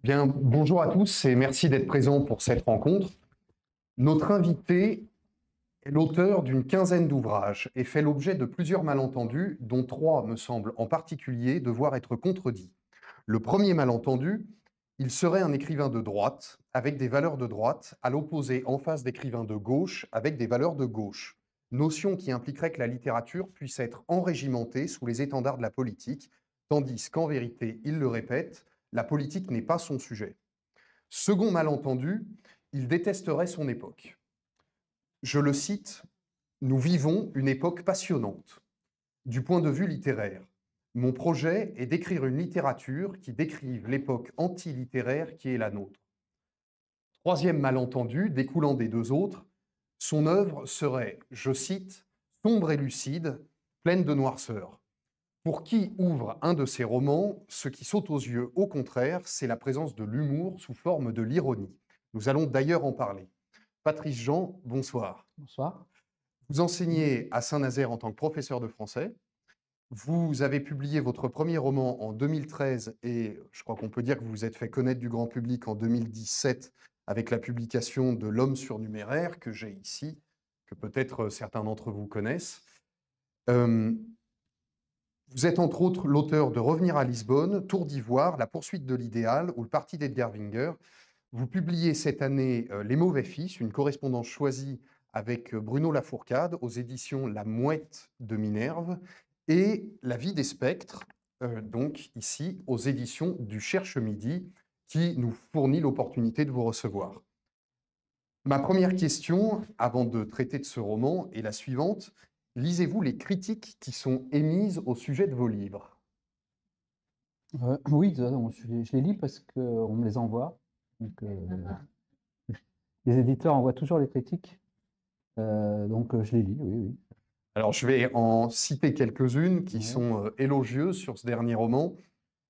Bien, bonjour à tous et merci d'être présents pour cette rencontre. Notre invité est l'auteur d'une quinzaine d'ouvrages et fait l'objet de plusieurs malentendus, dont trois me semblent en particulier devoir être contredits. Le premier malentendu, il serait un écrivain de droite avec des valeurs de droite, à l'opposé en face d'écrivains de gauche avec des valeurs de gauche. Notion qui impliquerait que la littérature puisse être enrégimentée sous les étendards de la politique, tandis qu'en vérité, il le répète, la politique n'est pas son sujet. Second malentendu, il détesterait son époque. Je le cite, « Nous vivons une époque passionnante. Du point de vue littéraire, mon projet est d'écrire une littérature qui décrive l'époque antilittéraire qui est la nôtre. » Troisième malentendu, découlant des deux autres, son œuvre serait, je cite, « sombre et lucide, pleine de noirceur. » Pour qui ouvre un de ses romans, ce qui saute aux yeux, au contraire, c'est la présence de l'humour sous forme de l'ironie. Nous allons d'ailleurs en parler. Patrice Jean, bonsoir. Bonsoir. Vous enseignez à Saint-Nazaire en tant que professeur de français. Vous avez publié votre premier roman en 2013 et je crois qu'on peut dire que vous vous êtes fait connaître du grand public en 2017 avec la publication de L'homme surnuméraire que j'ai ici, que peut-être certains d'entre vous connaissent. Vous êtes entre autres l'auteur de Revenir à Lisbonne, Tour d'Ivoire, La poursuite de l'idéal ou Le parti d'Edgar Winger. Vous publiez cette année Les mauvais fils, une correspondance choisie avec Bruno Lafourcade aux éditions La Mouette de Minerve et La vie des spectres, donc ici aux éditions du Cherche-Midi, qui nous fournit l'opportunité de vous recevoir. Ma première question, avant de traiter de ce roman, est la suivante. Lisez-vous les critiques qui sont émises au sujet de vos livres? Oui, je les lis parce qu'on me les envoie. Donc, les éditeurs envoient toujours les critiques. Donc, je les lis, oui, oui. Alors, je vais en citer quelques-unes qui Ouais. sont élogieuses sur ce dernier roman.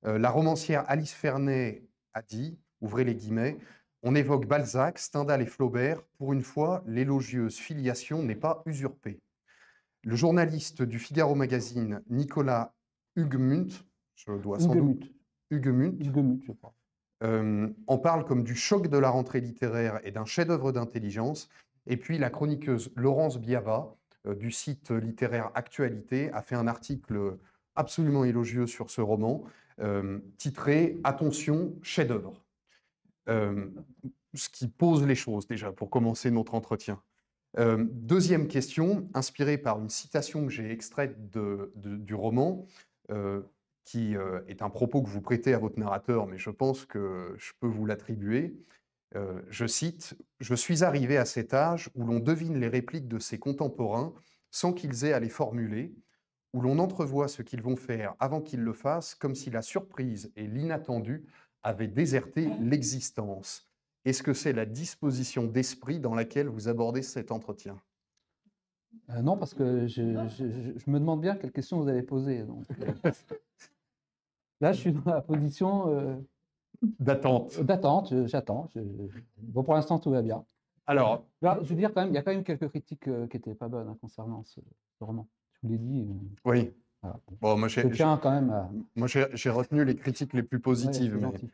La romancière Alice Fernet a dit, ouvrez les guillemets, « On évoque Balzac, Stendhal et Flaubert. Pour une fois, l'élogieuse filiation n'est pas usurpée. » Le journaliste du Figaro Magazine, Nicolas Huguemunt, je dois sans doute... Huguemunt, je crois. en parle comme du choc de la rentrée littéraire et d'un chef-d'œuvre d'intelligence. Et puis la chroniqueuse Laurence Biava, du site littéraire Actualité, a fait un article absolument élogieux sur ce roman, titré « Attention, chef-d'œuvre ». Ce qui pose les choses déjà pour commencer notre entretien. Deuxième question, inspirée par une citation que j'ai extraite du roman, qui est un propos que vous prêtez à votre narrateur, mais je pense que je peux vous l'attribuer. Je cite, « Je suis arrivé à cet âge où l'on devine les répliques de ses contemporains sans qu'ils aient à les formuler, où l'on entrevoit ce qu'ils vont faire avant qu'ils le fassent, comme si la surprise et l'inattendu avaient déserté l'existence. » Est-ce que c'est la disposition d'esprit dans laquelle vous abordez cet entretien? Non, parce que je me demande bien quelle question vous allez poser. Donc, là, je suis dans la position D'attente. d'attente, j'attends. Bon, pour l'instant, tout va bien. Alors, Là, je veux dire, quand même, il y a quand même quelques critiques qui n'étaient pas bonnes concernant ce roman. Je vous l'ai dit. oui. Voilà. Bon, moi, Je tiens quand même à... j'ai retenu les critiques les plus Ouais, positives. c'est gentil.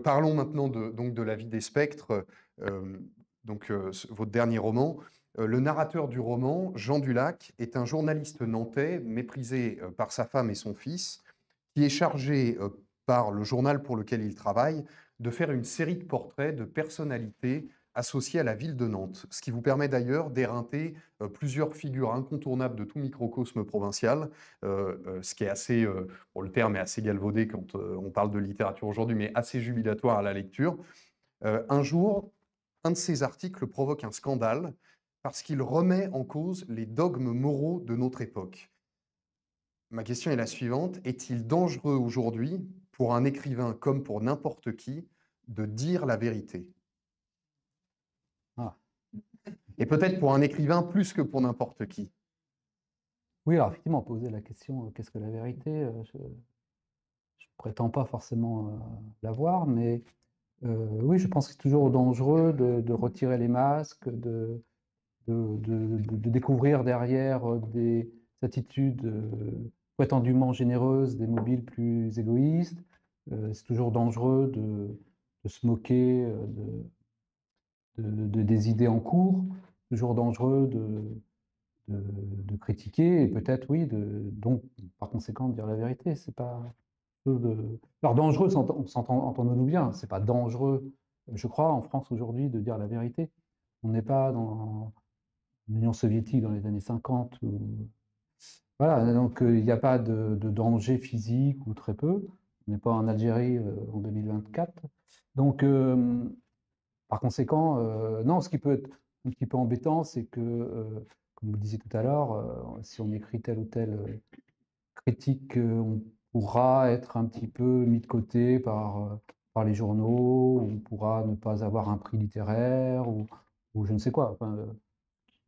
Parlons maintenant donc de La vie des spectres, votre dernier roman. Le narrateur du roman, Jean Dulac, est un journaliste nantais méprisé par sa femme et son fils, qui est chargé par le journal pour lequel il travaille de faire une série de portraits de personnalités associées à la ville de Nantes, ce qui vous permet d'ailleurs d'éreinter plusieurs figures incontournables de tout microcosme provincial, ce qui est assez, le terme est assez galvaudé quand on parle de littérature aujourd'hui, mais assez jubilatoire à la lecture. Un jour, un de ces articles provoque un scandale parce qu'il remet en cause les dogmes moraux de notre époque. Ma question est la suivante. Est-il dangereux aujourd'hui, pour un écrivain comme pour n'importe qui, de dire la vérité? Ah. Et peut-être pour un écrivain plus que pour n'importe qui. Oui, alors effectivement, poser la question qu'est-ce que la vérité, je ne prétends pas forcément l'avoir, mais oui, je pense que c'est toujours dangereux de retirer les masques, de découvrir derrière des attitudes prétendument généreuses des mobiles plus égoïstes, c'est toujours dangereux de se moquer des idées en cours, toujours dangereux de critiquer et peut-être, oui, donc, par conséquent, de dire la vérité. C'est pas alors dangereux, entendons-nous bien, c'est pas dangereux, je crois, en France aujourd'hui, de dire la vérité. On n'est pas dans l'Union soviétique dans les années 50 ou voilà, donc il n'y a pas de danger physique ou très peu. On n'est pas en Algérie en 2024. Donc, par conséquent, non, ce qui peut être un petit peu embêtant, c'est que, comme vous le disiez tout à l'heure, si on écrit telle ou telle critique, on pourra être un petit peu mis de côté par les journaux, on pourra ne pas avoir un prix littéraire ou je ne sais quoi. Enfin,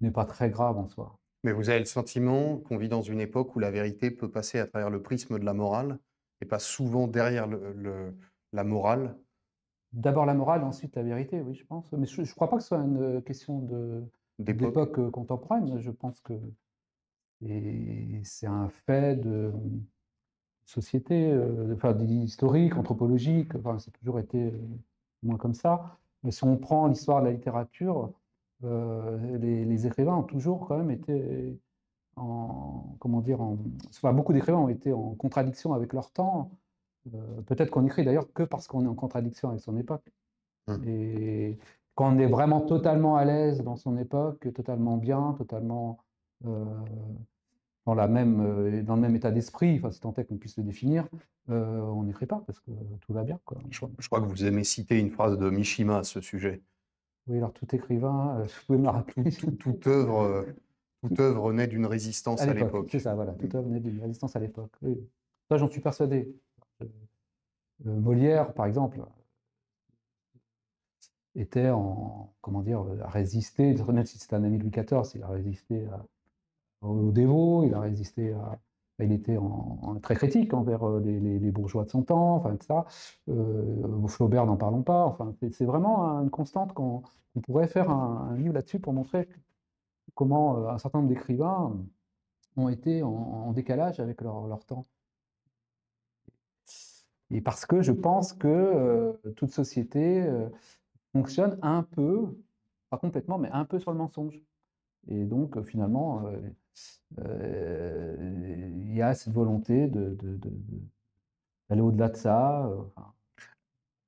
n'est pas très grave en soi. Mais vous avez le sentiment qu'on vit dans une époque où la vérité peut passer à travers le prisme de la morale et pas souvent derrière la morale D'abord la morale, ensuite la vérité, oui, je pense. Mais je ne crois pas que ce soit une question d'époque? d'époque contemporaine. Je pense que c'est un fait de société, enfin, historique, anthropologique. Enfin, c'est toujours été moins comme ça. Mais si on prend l'histoire de la littérature, les écrivains ont toujours quand même été comment dire, enfin, beaucoup d'écrivains ont été en contradiction avec leur temps. Peut-être qu'on écrit d'ailleurs que parce qu'on est en contradiction avec son époque. Mmh. Et quand on est vraiment totalement à l'aise dans son époque, totalement bien, totalement dans dans le même état d'esprit, enfin, si tant est qu'on puisse le définir, on n'écrit pas parce que tout va bien, quoi. Je crois que vous aimez citer une phrase de Mishima à ce sujet. Oui, alors tout écrivain, vous pouvez me la rappeler Toute œuvre naît d'une à résistance à l'époque, c'est l'époque. ça, voilà, Mmh. toute œuvre naît d'une résistance à l'époque. Oui. Ça, j'en suis persuadé. Molière, par exemple, était comment dire, a résisté, même si c'était un ami de Louis XIV, il a résisté aux dévots, il était très critique envers les bourgeois de son temps, enfin, etc. Flaubert, n'en parlons pas. Enfin, c'est vraiment une constante qu'on pourrait faire un livre là-dessus pour montrer comment un certain nombre d'écrivains ont été en décalage avec leur temps. Et parce que je pense que toute société fonctionne un peu, pas complètement, mais un peu sur le mensonge. Et donc, finalement, il y a cette volonté d'aller au-delà de ça. Enfin,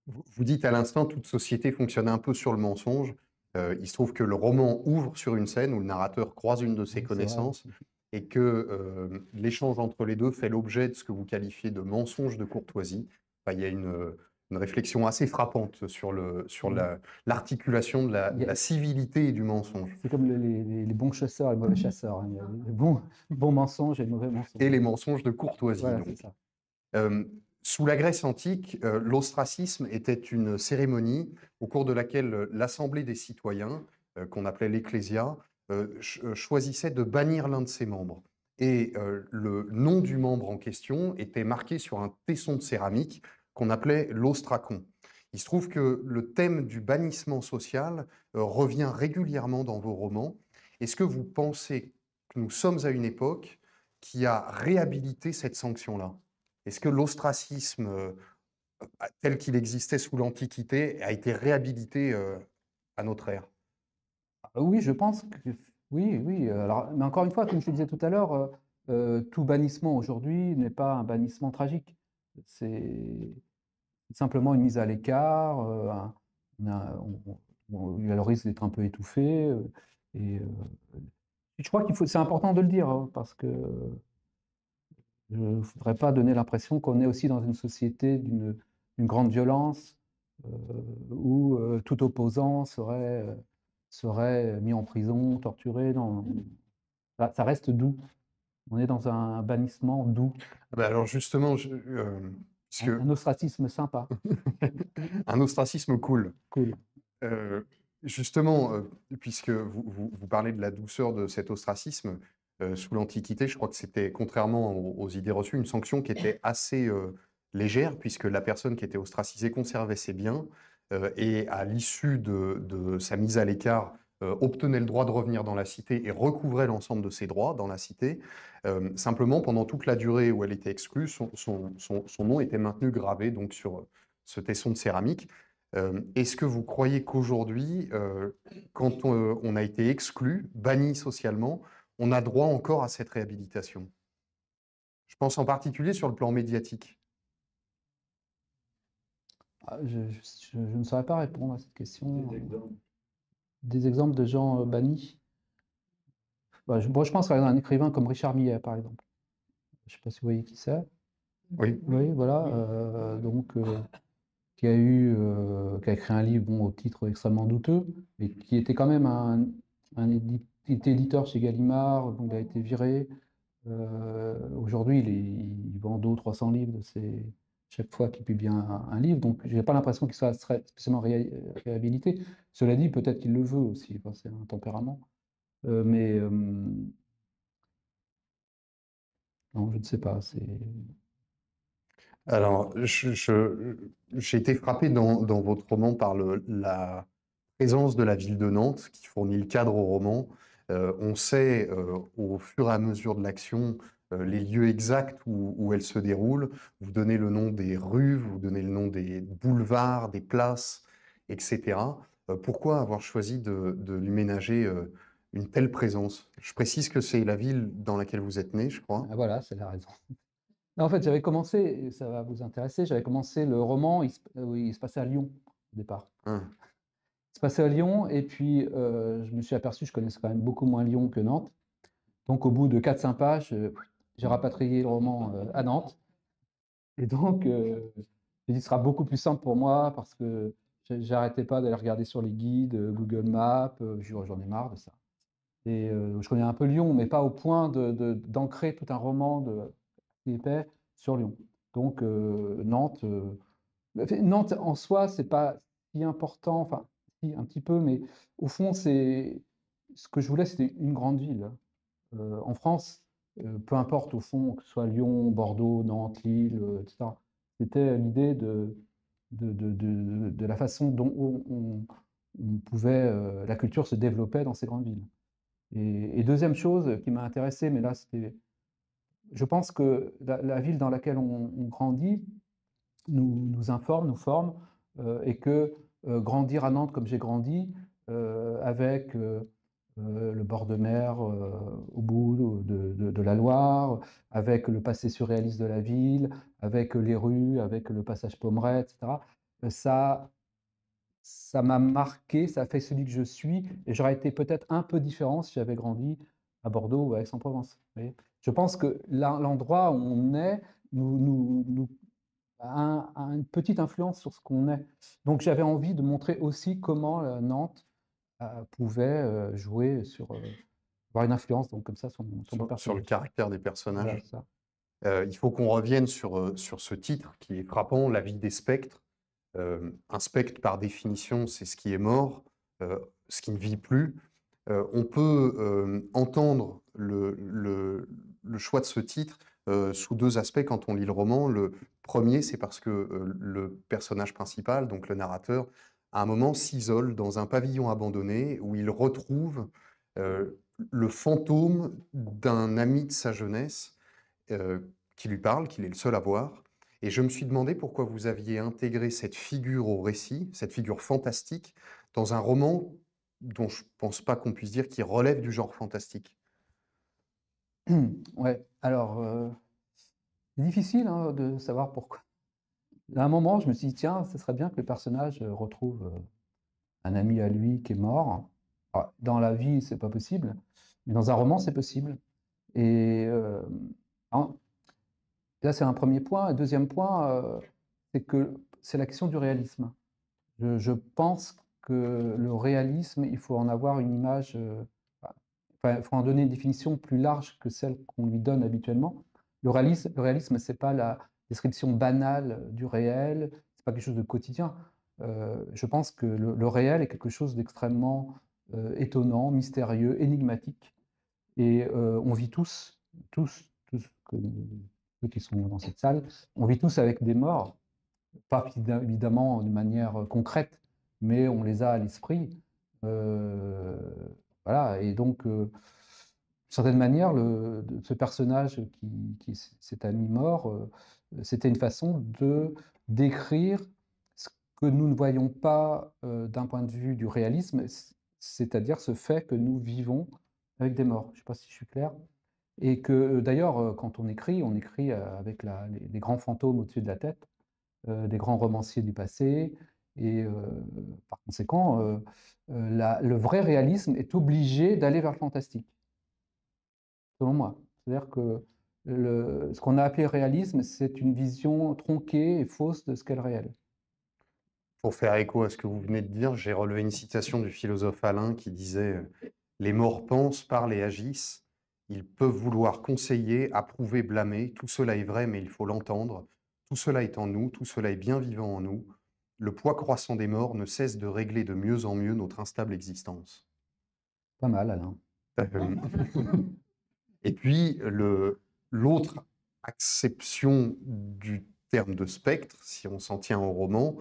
Vous dites à l'instant, toute société fonctionne un peu sur le mensonge. Il se trouve que le roman ouvre sur une scène où le narrateur croise une de ses oui, c'est vrai connaissances aussi. et que l'échange entre les deux fait l'objet de ce que vous qualifiez de mensonge de courtoisie. Enfin, il y a une réflexion assez frappante sur Mm. l'articulation de Il y a- la civilité et du mensonge C'est comme les bons chasseurs et les mauvais chasseurs, hein. Il y a les bons mensonges et les mauvais et mensonges. les mensonges de courtoisie, Voilà, c'est donc. ça. Euh, Sous la Grèce antique, l'ostracisme était une cérémonie au cours de laquelle l'Assemblée des citoyens, qu'on appelait l'Ecclésia, choisissait de bannir l'un de ses membres. Et le nom du membre en question était marqué sur un tesson de céramique qu'on appelait l'ostracon. Il se trouve que le thème du bannissement social revient régulièrement dans vos romans. Est-ce que vous pensez que nous sommes à une époque qui a réhabilité cette sanction-là? Est-ce que l'ostracisme, tel qu'il existait sous l'Antiquité, a été réhabilité à notre ère? Oui, je pense que oui, oui. Alors, mais encore une fois, comme je le disais tout à l'heure, tout bannissement aujourd'hui n'est pas un bannissement tragique. C'est simplement une mise à l'écart. Il a le risque d'être un peu étouffé. Et je crois c'est important de le dire, hein, parce que je ne voudrais pas donner l'impression qu'on est aussi dans une société d'une grande violence, où tout opposant serait mis en prison, torturé. Non, ça reste doux. On est dans un bannissement doux, Ah bah, alors justement, puisque un ostracisme sympa, un ostracisme cool. cool. Euh, Justement, puisque vous parlez de la douceur de cet ostracisme, sous l'Antiquité, je crois que c'était, contrairement aux idées reçues, une sanction qui était assez légère, puisque la personne qui était ostracisée conservait ses biens, et à l'issue de sa mise à l'écart, obtenait le droit de revenir dans la cité et recouvrait l'ensemble de ses droits dans la cité. Simplement, pendant toute la durée où elle était exclue, son nom était maintenu gravé donc, sur ce tesson de céramique. Est-ce que vous croyez qu'aujourd'hui, quand on a été exclu, banni socialement, on a droit encore à cette réhabilitation? Je pense en particulier sur le plan médiatique. Ah, je ne saurais pas répondre à cette question. Des exemples de gens bannis. Bah, je pense à un écrivain comme Richard Millet, par exemple. Je ne sais pas si vous voyez qui c'est. Oui. Oui, voilà. Donc, qui a écrit un livre au titre extrêmement douteux, mais qui était quand même était éditeur chez Gallimard, donc il a été viré. Aujourd'hui, il vend 200 ou 300 livres chaque fois qu'il publie un livre, donc je n'ai pas l'impression qu'il soit spécialement réhabilité. Cela dit, peut-être qu'il le veut aussi, enfin, c'est un tempérament. Mais non, je ne sais pas. Alors, j'ai été frappé dans votre roman par la présence de la ville de Nantes qui fournit le cadre au roman. On sait au fur et à mesure de l'action les lieux exacts où elle se déroule. Vous donnez le nom des rues, vous donnez le nom des boulevards, des places, etc. Pourquoi avoir choisi de lui ménager une telle présence? Je précise que c'est la ville dans laquelle vous êtes né, je crois. Voilà, c'est la raison. Non, en fait, j'avais commencé, et ça va vous intéresser, j'avais commencé le roman, il se passait à Lyon au départ. Hein. Il se passait à Lyon, et puis je me suis aperçu, je connaissais quand même beaucoup moins Lyon que Nantes. Donc au bout de 4-5 pages, j'ai rapatrié le roman à Nantes. Et donc, j'ai dit, ce sera beaucoup plus simple pour moi parce que j'arrêtais pas d'aller regarder sur les guides, Google Maps, j'en ai marre de ça. Et je connais un peu Lyon, mais pas au point d'ancrer tout un roman épais sur Lyon. Donc Nantes, Nantes en soi, c'est pas si important, enfin, si, un petit peu, mais au fond, ce que je voulais, c'était une grande ville. En France, peu importe au fond, que ce soit Lyon, Bordeaux, Nantes, Lille, etc. C'était l'idée de la façon dont la culture se développait dans ces grandes villes. Et deuxième chose qui m'a intéressé, mais là, je pense que la ville dans laquelle on grandit nous informe, nous forme, et que grandir à Nantes comme j'ai grandi, avec le bord de mer au bout de la Loire, avec le passé surréaliste de la ville, avec les rues, avec le passage Pommerais, etc. Ça m'a marqué, ça a fait celui que je suis, et j'aurais été peut-être un peu différent si j'avais grandi à Bordeaux ou à Aix-en-Provence. Vous voyez. Je pense que l'endroit où on est nous a une petite influence sur ce qu'on est. Donc j'avais envie de montrer aussi comment Nantes pouvait jouer avoir une influence donc comme ça sur mon Sur le personnage. caractère des Voilà, personnages. ça. Il faut qu'on revienne sur ce titre qui est frappant, La vie des spectres. Un spectre, par définition, c'est ce qui est mort, ce qui ne vit plus. On peut entendre le choix de ce titre sous deux aspects quand on lit le roman. Le premier, c'est parce que le personnage principal, donc le narrateur, à un moment s'isole dans un pavillon abandonné où il retrouve le fantôme d'un ami de sa jeunesse qui lui parle, qu'il est le seul à voir. Et je me suis demandé pourquoi vous aviez intégré cette figure au récit, cette figure fantastique, dans un roman dont je ne pense pas qu'on puisse dire qu'il relève du genre fantastique. Ouais, alors, c'est difficile de savoir pourquoi. À un moment, je me suis dit, tiens, ce serait bien que le personnage retrouve un ami à lui qui est mort. Alors, dans la vie, c'est pas possible, mais dans un roman, c'est possible. Et là, c'est un premier point. Et deuxième point, c'est que c'est la question du réalisme. Je pense que le réalisme, il faut en avoir une image, il faut en donner une définition plus large que celle qu'on lui donne habituellement. Le réalisme, c'est pas la description banale du réel, c'est pas quelque chose de quotidien. Je pense que le réel est quelque chose d'extrêmement étonnant, mystérieux, énigmatique. Et on vit tous ceux qui sont dans cette salle, on vit tous avec des morts, pas évidemment de manière concrète, mais on les a à l'esprit. Euh, voilà, et donc, d'une certaine manière, ce personnage qui cet ami mort, c'était une façon de décrire ce que nous ne voyons pas d'un point de vue du réalisme, c'est-à-dire ce fait que nous vivons avec des morts. Je ne sais pas si je suis clair. Et que d'ailleurs, quand on écrit avec les grands fantômes au-dessus de la tête, des grands romanciers du passé, et par conséquent, le vrai réalisme est obligé d'aller vers le fantastique, selon moi. C'est-à-dire que ce qu'on a appelé réalisme, c'est une vision tronquée et fausse de ce qu'est le réel. Pour faire écho à ce que vous venez de dire, j'ai relevé une citation du philosophe Alain qui disait Les morts pensent, parlent et agissent. Ils peuvent vouloir conseiller, approuver, blâmer. Tout cela est vrai, mais il faut l'entendre. Tout cela est en nous, tout cela est bien vivant en nous. Le poids croissant des morts ne cesse de régler de mieux en mieux notre instable existence. Pas mal, Alain. Et puis, l'autre acception du terme de spectre, si on s'en tient au roman,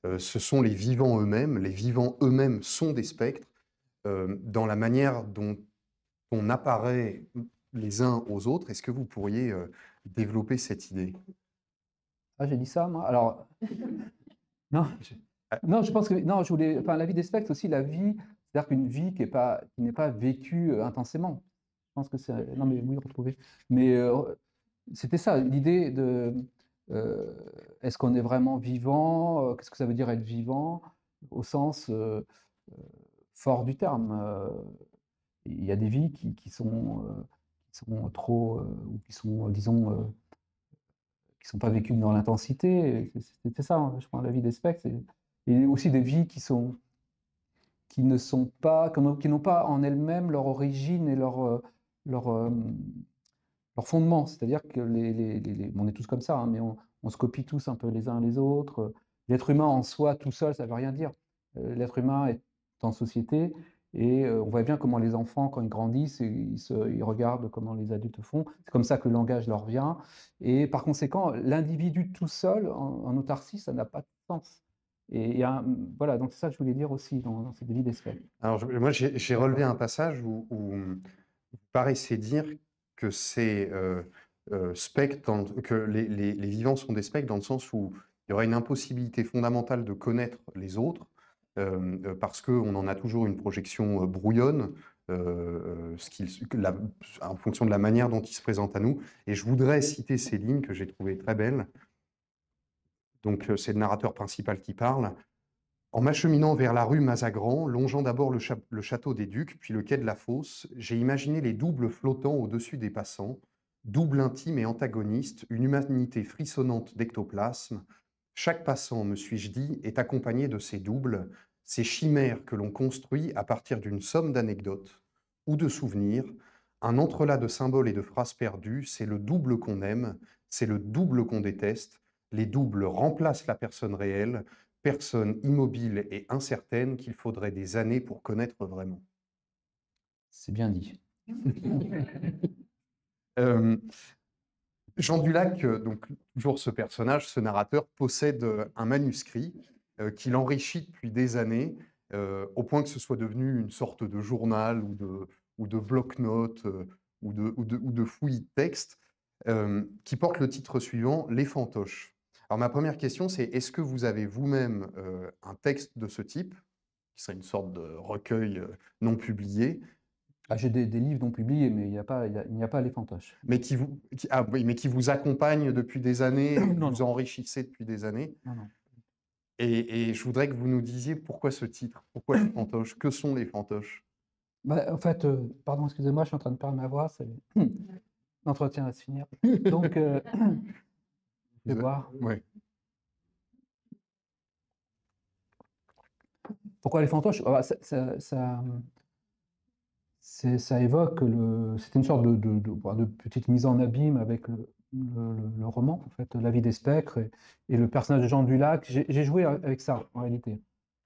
ce sont les vivants eux-mêmes. Les vivants eux-mêmes sont des spectres dans la manière dont on apparaît les uns aux autres. Est-ce que vous pourriez développer cette idée? Ah, j'ai dit ça, moi? Alors, non, non, je pense que non, je voulais, enfin, la vie des spectres aussi, la vie, c'est-à-dire qu'une vie qui n'est pas vécue intensément. Je pense que c'est, non, mais oui, retrouver. Mais c'était ça, l'idée de, euh, est-ce qu'on est vraiment vivant? Qu'est-ce que ça veut dire être vivant au sens euh, fort du terme? Il y a des vies qui sont trop, ou qui sont, disons, qui sont pas vécues dans l'intensité. C'était ça, hein, je crois, la vie des spectres. Et aussi des vies qui ne sont pas, qui n'ont pas en elles-mêmes leur origine et leur, euh, leur fondement. C'est-à-dire que on est tous comme ça, hein, mais on se copie tous un peu les uns les autres. L'être humain en soi, tout seul, ça ne veut rien dire. L'être humain est en société et on voit bien comment les enfants, quand ils grandissent, ils regardent comment les adultes font. C'est comme ça que le langage leur vient. Et par conséquent, l'individu tout seul, en autarcie, ça n'a pas de sens. Et voilà, donc c'est ça que je voulais dire aussi dans cette vie d'espèce. Alors, moi, j'ai relevé un passage où vous paraissez dire que c'est spectre, que les vivants sont des spectres dans le sens où il y aura une impossibilité fondamentale de connaître les autres, parce qu'on en a toujours une projection brouillonne, en fonction de la manière dont ils se présentent à nous. Et je voudrais citer ces lignes que j'ai trouvées très belles. Donc, c'est le narrateur principal qui parle. En m'acheminant vers la rue Mazagran, longeant d'abord le château des Ducs, puis le quai de la Fosse, j'ai imaginé les doubles flottant au-dessus des passants, double intime et antagoniste, une humanité frissonnante d'ectoplasme. Chaque passant, me suis-je dit, est accompagné de ces doubles, ces chimères que l'on construit à partir d'une somme d'anecdotes ou de souvenirs, un entrelac de symboles et de phrases perdues, c'est le double qu'on aime, c'est le double qu'on déteste, les doubles remplacent la personne réelle, personne immobile et incertaine qu'il faudrait des années pour connaître vraiment. C'est bien dit. Jean Dulac, donc toujours ce personnage, ce narrateur, possède un manuscrit qu'il enrichit depuis des années, au point que ce soit devenu une sorte de journal ou de bloc-notes ou de fouillis de texte, qui porte le titre suivant, Les fantoches. Alors ma première question, c'est est-ce que vous avez vous-même un texte de ce type, qui serait une sorte de recueil non publié, Ah, j'ai des livres non publiés, mais il n'y a pas les fantoches. mais qui vous accompagne depuis des années, que Non, vous non, enrichissez depuis des années? non, non. Et je voudrais que vous nous disiez pourquoi ce titre, pourquoi les fantoches, que sont les fantoches? Bah, en fait, pardon, excusez-moi, je suis en train de perdre ma voix, l'entretien va se finir. Donc, je vais boire. Ouais. Pourquoi les fantoches? Ah, bah, ça évoque c'est une sorte de petite mise en abîme avec le roman, en fait, La vie des spectres et le personnage de Jean Dulac. J'ai joué avec ça, en réalité.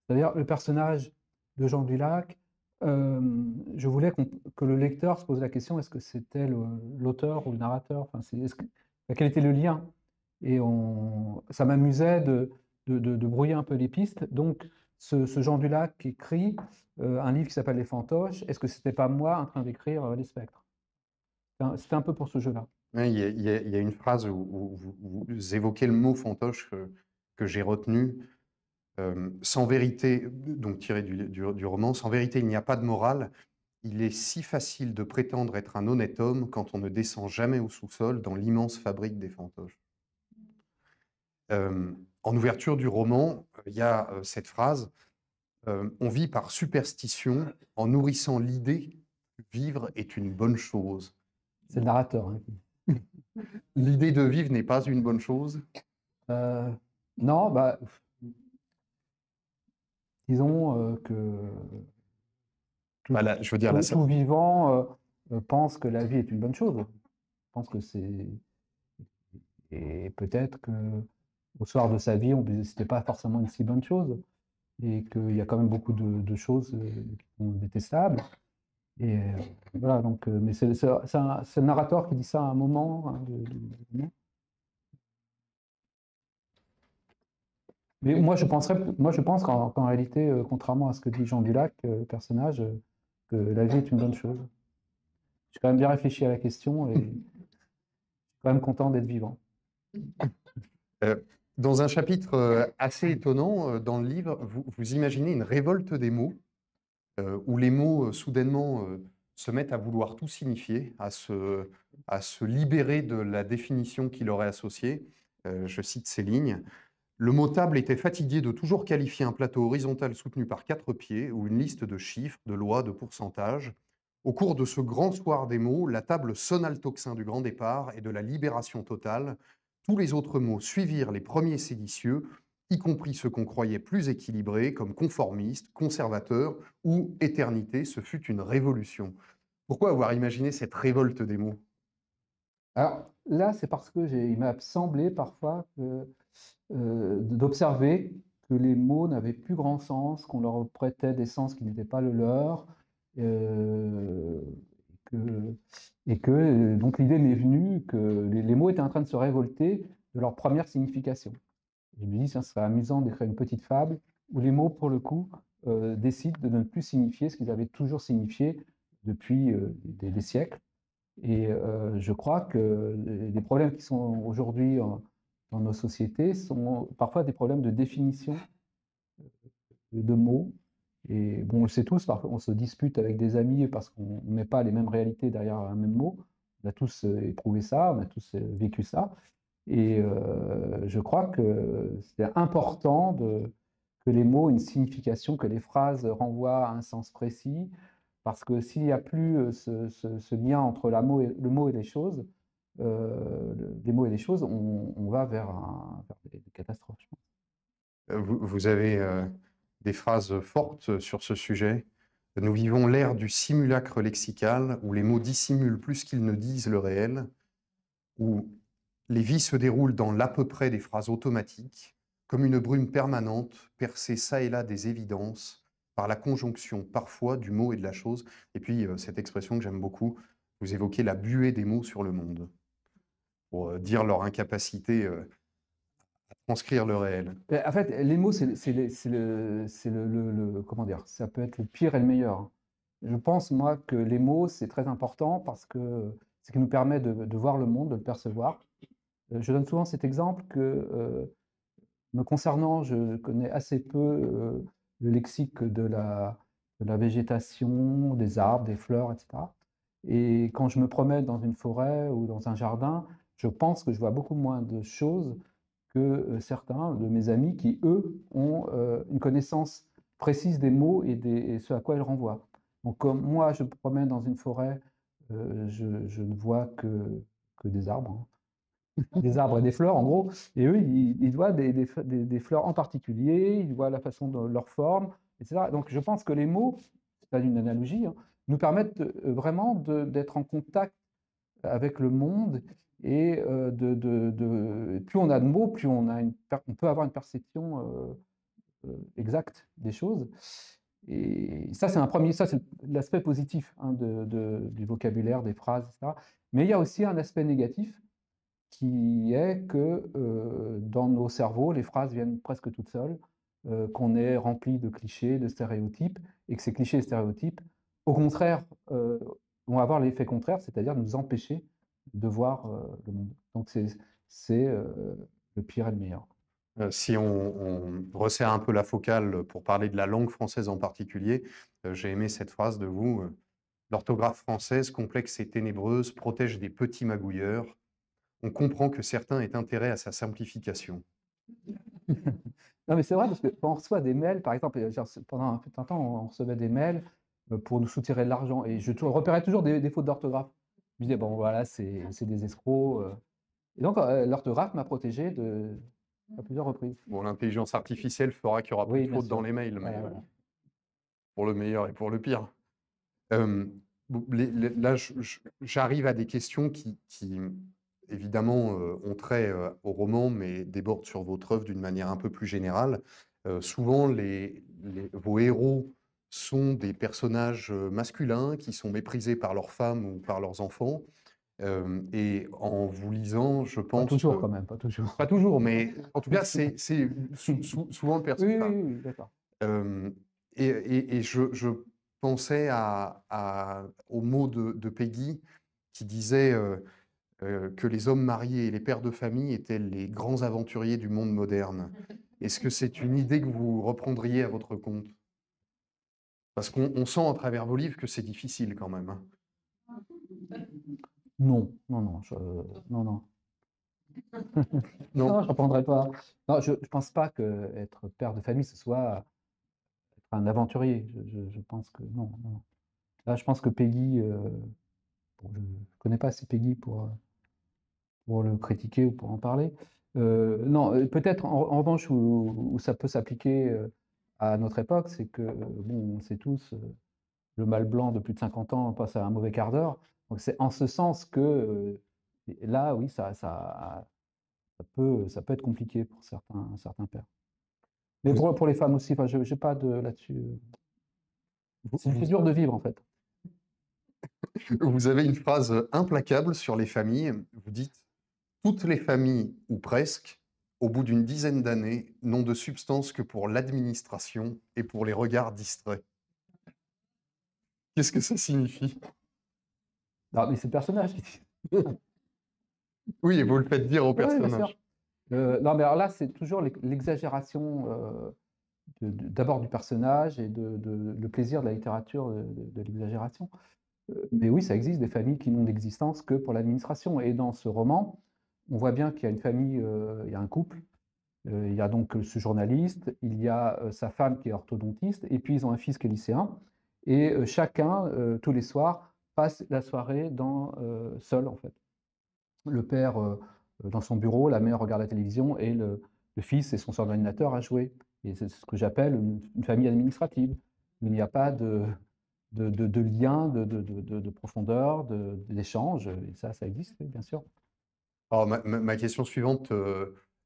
C'est-à-dire, le personnage de Jean Dulac, je voulais que le lecteur se pose la question, est-ce que c'était l'auteur ou le narrateur? Enfin, quel était le lien? Et ça m'amusait de brouiller un peu les pistes. Donc, ce Jean Dulac qui écrit un livre qui s'appelle Les Fantoches, est-ce que c'était pas moi en train d'écrire Les Spectres? C'était un peu pour ce jeu-là. Ouais, il y a une phrase où vous évoquez le mot fantoche que j'ai retenu. Sans vérité, donc tiré du roman, sans vérité, il n'y a pas de morale. Il est si facile de prétendre être un honnête homme quand on ne descend jamais au sous-sol dans l'immense fabrique des fantoches. En ouverture du roman, il y a cette phrase. On vit par superstition en nourrissant l'idée que vivre est une bonne chose. C'est le narrateur. Hein. L'idée de vivre n'est pas une bonne chose? Non, bah, disons que Je veux dire, tout vivant pense que la vie est une bonne chose. Je pense que c'est... Et peut-être qu'au soir de sa vie, c'était pas forcément une si bonne chose. Et qu'il y a quand même beaucoup de choses qui sont détestables. Et voilà, donc, mais c'est le narrateur qui dit ça à un moment. Hein, mais moi, je pense qu'en réalité, contrairement à ce que dit Jean Dulac, le personnage, que la vie est une bonne chose. J'ai quand même bien réfléchi à la question et je suis quand même content d'être vivant. Dans un chapitre assez étonnant dans le livre, vous imaginez une révolte des mots, où les mots soudainement se mettent à vouloir tout signifier, à se libérer de la définition qui leur est associée. Je cite ces lignes. Le mot table était fatigué de toujours qualifier un plateau horizontal soutenu par 4 pieds ou une liste de chiffres, de lois, de pourcentages. Au cours de ce grand soir des mots, la table sonna le tocsin du grand départ et de la libération totale. Tous les autres mots suivirent les premiers séditieux, y compris ceux qu'on croyait plus équilibrés, comme conformiste, conservateur ou éternité. Ce fut une révolution. Pourquoi avoir imaginé cette révolte des mots? Alors là, c'est parce que il m'a semblé parfois d'observer que les mots n'avaient plus grand sens, qu'on leur prêtait des sens qui n'étaient pas le leur, et que donc l'idée m'est venue que les mots étaient en train de se révolter de leur première signification. Je me dis, ça serait amusant d'écrire une petite fable où les mots, pour le coup, décident de ne plus signifier ce qu'ils avaient toujours signifié depuis des siècles. Et je crois que les problèmes qui sont aujourd'hui dans nos sociétés sont parfois des problèmes de définition de mots. Et bon, on le sait tous, parfois on se dispute avec des amis parce qu'on ne met pas les mêmes réalités derrière un même mot. On a tous éprouvé ça, on a tous vécu ça. Et je crois que c'est important que les mots aient une signification, que les phrases renvoient à un sens précis, parce que s'il n'y a plus ce lien entre le mot et les choses, les mots et les choses, on va vers des catastrophes, je pense. Vous avez des phrases fortes sur ce sujet. Nous vivons l'ère du simulacre lexical, où les mots dissimulent plus qu'ils ne disent le réel, où les vies se déroulent dans l'à peu près des phrases automatiques, comme une brume permanente, percée çà et là des évidences, par la conjonction parfois du mot et de la chose. Et puis, cette expression que j'aime beaucoup, vous évoquez la buée des mots sur le monde, pour dire leur incapacité à transcrire le réel. En fait, les mots, comment dire, ça peut être le pire et le meilleur. Hein. Je pense, moi, que les mots, c'est très important parce que c'est ce qui nous permet de voir le monde, de le percevoir. Je donne souvent cet exemple que, me concernant, je connais assez peu le lexique de la végétation, des arbres, des fleurs, etc. Et quand je me promène dans une forêt ou dans un jardin, je pense que je vois beaucoup moins de choses que certains de mes amis qui, eux, ont une connaissance précise des mots et ce à quoi ils renvoient. Donc, comme moi, je me promène dans une forêt, je ne vois que des arbres, hein. Des arbres et des fleurs, en gros. Et eux, ils voient des fleurs en particulier, ils voient la façon de leur forme, etc. Donc, je pense que les mots, c'est pas une analogie, hein, nous permettent vraiment d'être en contact avec le monde et plus on a de mots, plus on peut avoir une perception exacte des choses. Et ça, c'est l'aspect positif hein, du vocabulaire, des phrases, etc. Mais il y a aussi un aspect négatif qui est que dans nos cerveaux, les phrases viennent presque toutes seules. qu'on est rempli de clichés, de stéréotypes, et que ces clichés et stéréotypes, au contraire, vont avoir l'effet contraire, c'est-à-dire nous empêcher de voir le monde. Donc c'est le pire et le meilleur. Si on resserre un peu la focale pour parler de la langue française en particulier, j'ai aimé cette phrase de vous. L'orthographe française, complexe et ténébreuse, protège des petits magouilleurs. On comprend que certains aient intérêt à sa simplification. Non, mais c'est vrai parce que quand on reçoit des mails, par exemple, genre, pendant un certain temps, on recevait des mails pour nous soutirer de l'argent et repérais toujours des fautes d'orthographe. Je me disais, bon, voilà, c'est des escrocs. Et donc, l'orthographe m'a protégé à plusieurs reprises. Bon, l'intelligence artificielle fera qu'il n'y aura plus Oui, de bien fautes dans sûr. les mails, mais Voilà, voilà. pour le meilleur et pour le pire. Là, j'arrive à des questions qui évidemment, ont trait au roman, mais débordent sur votre œuvre d'une manière un peu plus générale. Souvent, vos héros sont des personnages masculins qui sont méprisés par leurs femmes ou par leurs enfants. Et en vous lisant, je Pas pense, toujours quand même, pas toujours. pas toujours, mais en tout cas, c'est souvent le Oui, personnage. oui, oui, oui, d'accord. Et je pensais aux mots de Peggy qui disait que les hommes mariés et les pères de famille étaient les grands aventuriers du monde moderne. Est-ce que c'est une idée que vous reprendriez à votre compte? Parce qu'on sent à travers vos livres que c'est difficile quand même, hein. Non, non, non, non, non. Non? Non, je ne reprendrai pas. Non, je pense pas qu'être père de famille, ce soit être un aventurier. Je pense que non, non. Là, je pense que Peggy, bon, je ne connais pas assez Peggy pour le critiquer ou pour en parler. Non, peut-être en revanche où ça peut s'appliquer à notre époque, c'est que, bon, on sait tous, le mâle blanc de plus de 50 ans passe à un mauvais quart d'heure. Donc c'est en ce sens que là, oui, ça peut être compliqué pour certains pères. Mais Vous, pour les femmes aussi, enfin, je n'ai pas de là-dessus. vous- C'est dur de vivre en fait. vous avez une phrase implacable sur les familles. Vous dites: toutes les familles, ou presque, au bout d'une dizaine d'années, n'ont de substance que pour l'administration et pour les regards distraits. Qu'est-ce que ça signifie? Non, mais c'est le personnage qui dit. Oui, et vous le faites dire au Oui, bien sûr. personnage. Non, mais alors là, c'est toujours l'exagération d'abord du personnage et le plaisir de la littérature de l'exagération. Mais oui, ça existe des familles qui n'ont d'existence que pour l'administration. Et dans ce roman, on voit bien qu'il y a une famille, il y a un couple, il y a donc ce journaliste, il y a sa femme qui est orthodontiste, et puis ils ont un fils qui est lycéen. Et chacun, tous les soirs, passe la soirée seul, en fait. Le père dans son bureau, la mère regarde la télévision, et le fils est son ordinateur à jouer. Et c'est ce que j'appelle une famille administrative. Il n'y a pas de lien, de profondeur, d'échange, et ça existe, oui, bien sûr. Alors, ma question suivante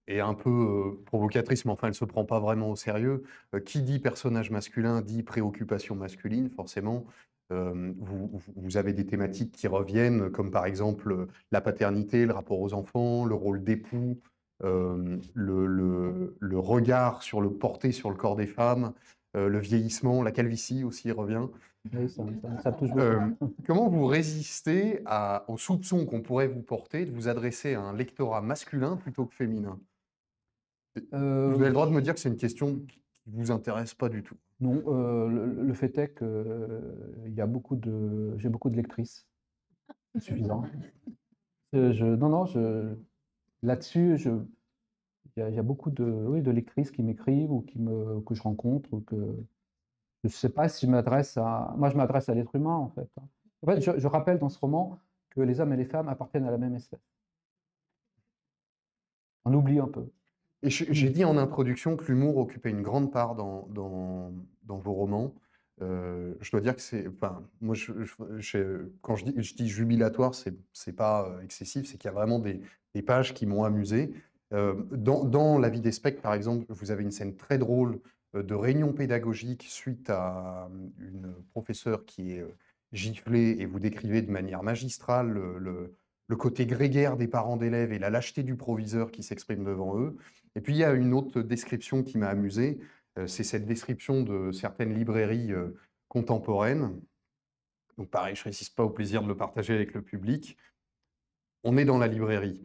est un peu provocatrice, mais enfin, elle ne se prend pas vraiment au sérieux. Qui dit personnage masculin dit préoccupation masculine, forcément. Vous avez des thématiques qui reviennent, comme par exemple la paternité, le rapport aux enfants, le rôle d'époux, le regard porté sur le corps des femmes, le vieillissement, la calvitie aussi revient. Oui, ça touche beaucoup. Comment vous résistez aux soupçons qu'on pourrait vous porter de vous adresser à un lectorat masculin plutôt que féminin? Vous avez le droit de me dire que c'est une question qui ne vous intéresse pas du tout. Non, le fait est que j'ai beaucoup de lectrices, c'est suffisant. Non, non, là-dessus, il y a beaucoup oui, de lectrices qui m'écrivent ou que je rencontre, ou que je ne sais pas si je m'adresse à. Moi, je m'adresse à l'être humain, en fait, hein. En fait, je rappelle dans ce roman que les hommes et les femmes appartiennent à la même espèce. On oublie un peu. Et j'ai dit en introduction que l'humour occupait une grande part dans vos romans. Je dois dire que c'est, enfin, moi, quand je dis jubilatoire, c'est pas excessif, c'est qu'il y a vraiment des pages qui m'ont amusé. Dans La vie des spectres, par exemple, vous avez une scène très drôle de réunion pédagogique suite à une professeure qui est giflée, et vous décrivez de manière magistrale le côté grégaire des parents d'élèves et la lâcheté du proviseur qui s'exprime devant eux. Et puis, il y a une autre description qui m'a amusé. C'est cette description de certaines librairies contemporaines. Donc pareil, je ne résiste pas au plaisir de le partager avec le public. On est dans la librairie.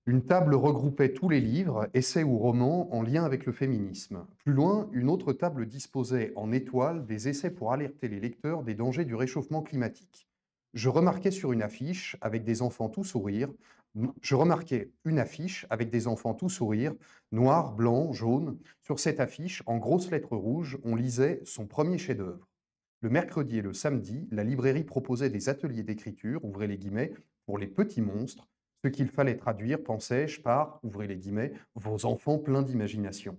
Une table regroupait tous les livres, essais ou romans, en lien avec le féminisme. Plus loin, une autre table disposait en étoile des essais pour alerter les lecteurs des dangers du réchauffement climatique. Je remarquais sur une affiche avec des enfants tout sourire. Je remarquais une affiche avec des enfants tout sourire, noir, blanc, jaune. Sur cette affiche, en grosses lettres rouges, on lisait son premier chef-d'œuvre. Le mercredi et le samedi, la librairie proposait des ateliers d'écriture, ouvrez les guillemets, pour les petits monstres, ce qu'il fallait traduire, pensais-je, par, ouvrez les guillemets, vos enfants pleins d'imagination.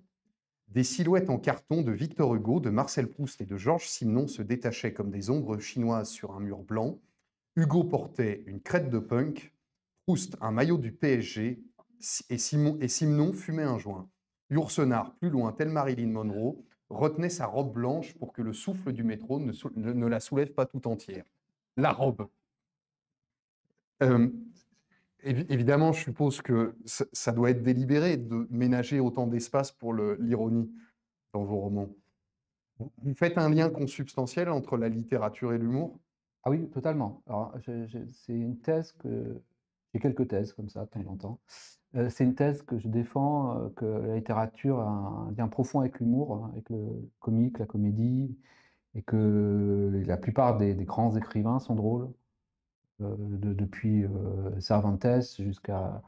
Des silhouettes en carton de Victor Hugo, de Marcel Proust et de Georges Simenon se détachaient comme des ombres chinoises sur un mur blanc. Hugo portait une crête de punk, Proust un maillot du PSG et Simenon fumait un joint. Yourcenar, plus loin, tel Marilyn Monroe, retenait sa robe blanche pour que le souffle du métro ne la soulève pas tout entière. La robe. Évidemment, je suppose que ça doit être délibéré de ménager autant d'espace pour l'ironie dans vos romans. Vous faites un lien consubstantiel entre la littérature et l'humour? Ah oui, totalement. Alors, c'est une thèse que j'ai quelques thèses comme ça de temps en temps. C'est une thèse que je défends, que la littérature a un lien profond avec l'humour, hein, avec le comique, la comédie, et que la plupart des grands écrivains sont drôles, depuis Cervantes jusqu'à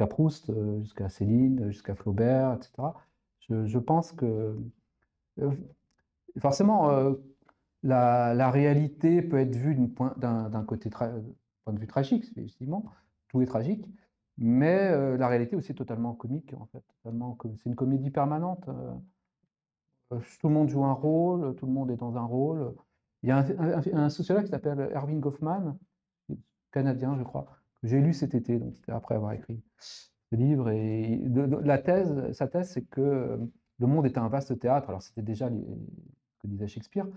Proust, jusqu'à Céline, jusqu'à Flaubert, etc. Je pense que forcément, la réalité peut être vue d'un point de vue tragique, effectivement, tout est tragique, mais la réalité aussi est totalement comique, en fait, c'est une comédie permanente. Tout le monde joue un rôle, tout le monde est dans un rôle. Il y a un sociologue qui s'appelle Erving Goffman, canadien, je crois, que j'ai lu cet été, donc c'était après avoir écrit ce livre. Et sa thèse, c'est que le monde est un vaste théâtre. Alors, c'était déjà ce que disait Shakespeare.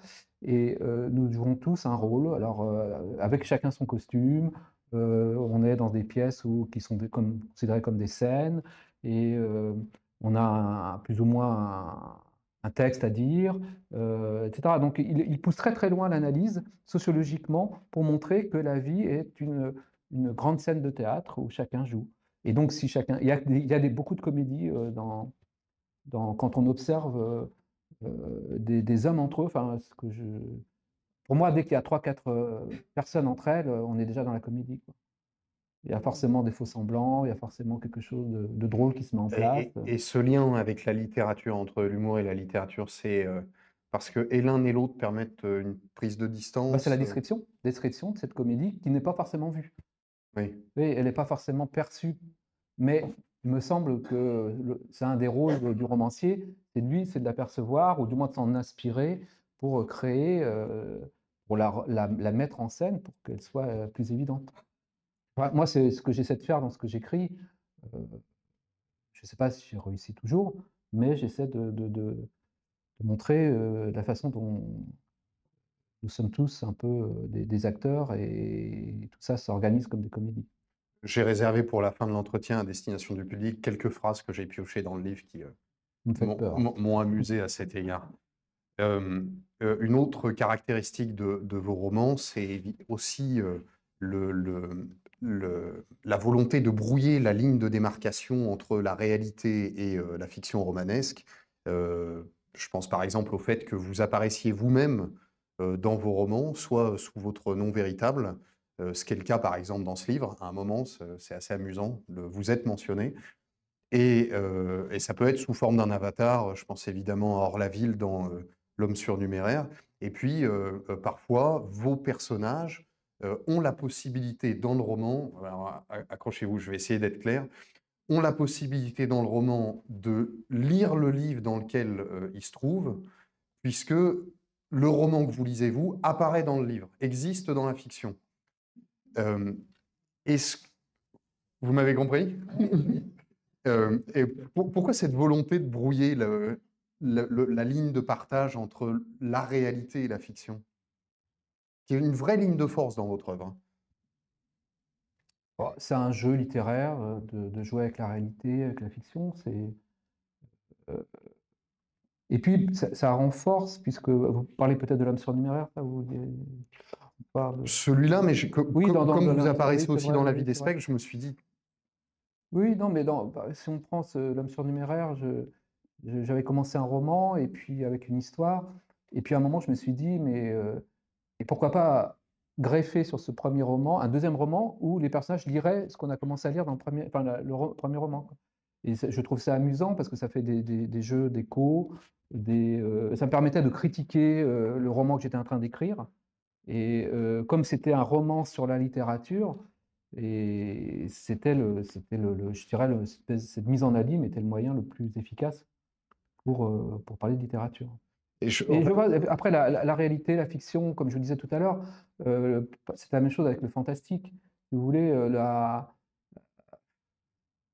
Et nous jouons tous un rôle, alors avec chacun son costume. On est dans des pièces qui sont considérées comme des scènes. Et on a plus ou moins un texte à dire, etc. Donc, il pousse très très loin l'analyse sociologiquement pour montrer que la vie est une grande scène de théâtre où chacun joue. Et donc, si chacun, il y a beaucoup de comédies quand on observe des hommes entre eux. Enfin, pour moi, dès qu'il y a 3-4 personnes entre elles, on est déjà dans la comédie, quoi. Il y a forcément des faux semblants, il y a forcément quelque chose de drôle qui se met en place. Et ce lien avec la littérature, entre l'humour et la littérature, c'est parce que et l'un et l'autre permettent une prise de C'est la distance. description de cette comédie qui n'est pas forcément vue. Oui. Oui, elle n'est pas forcément perçue, mais il me semble que c'est un des rôles du romancier, c'est de l'apercevoir, ou du moins de s'en inspirer pour créer, pour la mettre en scène pour qu'elle soit plus évidente. Moi, c'est ce que j'essaie de faire dans ce que j'écris. Je ne sais pas si j'ai réussi toujours, mais j'essaie de montrer la façon dont nous sommes tous un peu des acteurs, et tout ça s'organise comme des comédies. J'ai réservé pour la fin de l'entretien à destination du public quelques phrases que j'ai piochées dans le livre qui Vous me faites peur. m'ont amusé à cet égard. Une autre caractéristique de vos romans, c'est aussi la volonté de brouiller la ligne de démarcation entre la réalité et la fiction romanesque. Je pense par exemple au fait que vous apparaissiez vous-même dans vos romans, soit sous votre nom véritable, ce qui est le cas par exemple dans ce livre. À un moment, c'est assez amusant, vous êtes mentionné. Et ça peut être sous forme d'un avatar, je pense évidemment à Orlaville dans L'homme surnuméraire. Et puis, parfois, vos personnages ont la possibilité dans le roman, alors accrochez-vous, je vais essayer d'être clair, ont la possibilité dans le roman de lire le livre dans lequel ils se trouvent, puisque le roman que vous lisez, vous, apparaît dans le livre, existe dans la fiction. Est-ce Vous m'avez compris? Et pourquoi cette volonté de brouiller la ligne de partage entre la réalité et la fiction? Qui est une vraie ligne de force dans votre œuvre, hein. Bon, c'est un jeu littéraire, de jouer avec la réalité, avec la fiction. C'est, heu, Et puis, ça renforce, puisque vous parlez peut-être de l'homme surnuméraire, ça, vous on parle... Celui-là, mais Oui, comme vous oui, apparaissez c'est aussi vrai, dans la vie oui, des c'est vrai. spectres, je me suis dit, Oui, non, mais si on prend l'homme surnuméraire, j'avais commencé un roman, et puis avec une histoire, et puis à un moment, je me suis dit, mais et pourquoi pas greffer sur ce premier roman un deuxième roman où les personnages liraient ce qu'on a commencé à lire dans le premier, enfin, premier roman, quoi. Et je trouve ça amusant parce que ça fait des jeux d'écho, ça me permettait de critiquer le roman que j'étais en train d'écrire. Et comme c'était un roman sur la littérature, et je dirais, cette mise en abîme était le moyen le plus efficace pour parler de littérature. et Et je vois, après, la réalité, la fiction, comme je le disais tout à l'heure, c'est la même chose avec le fantastique. Si vous voulez,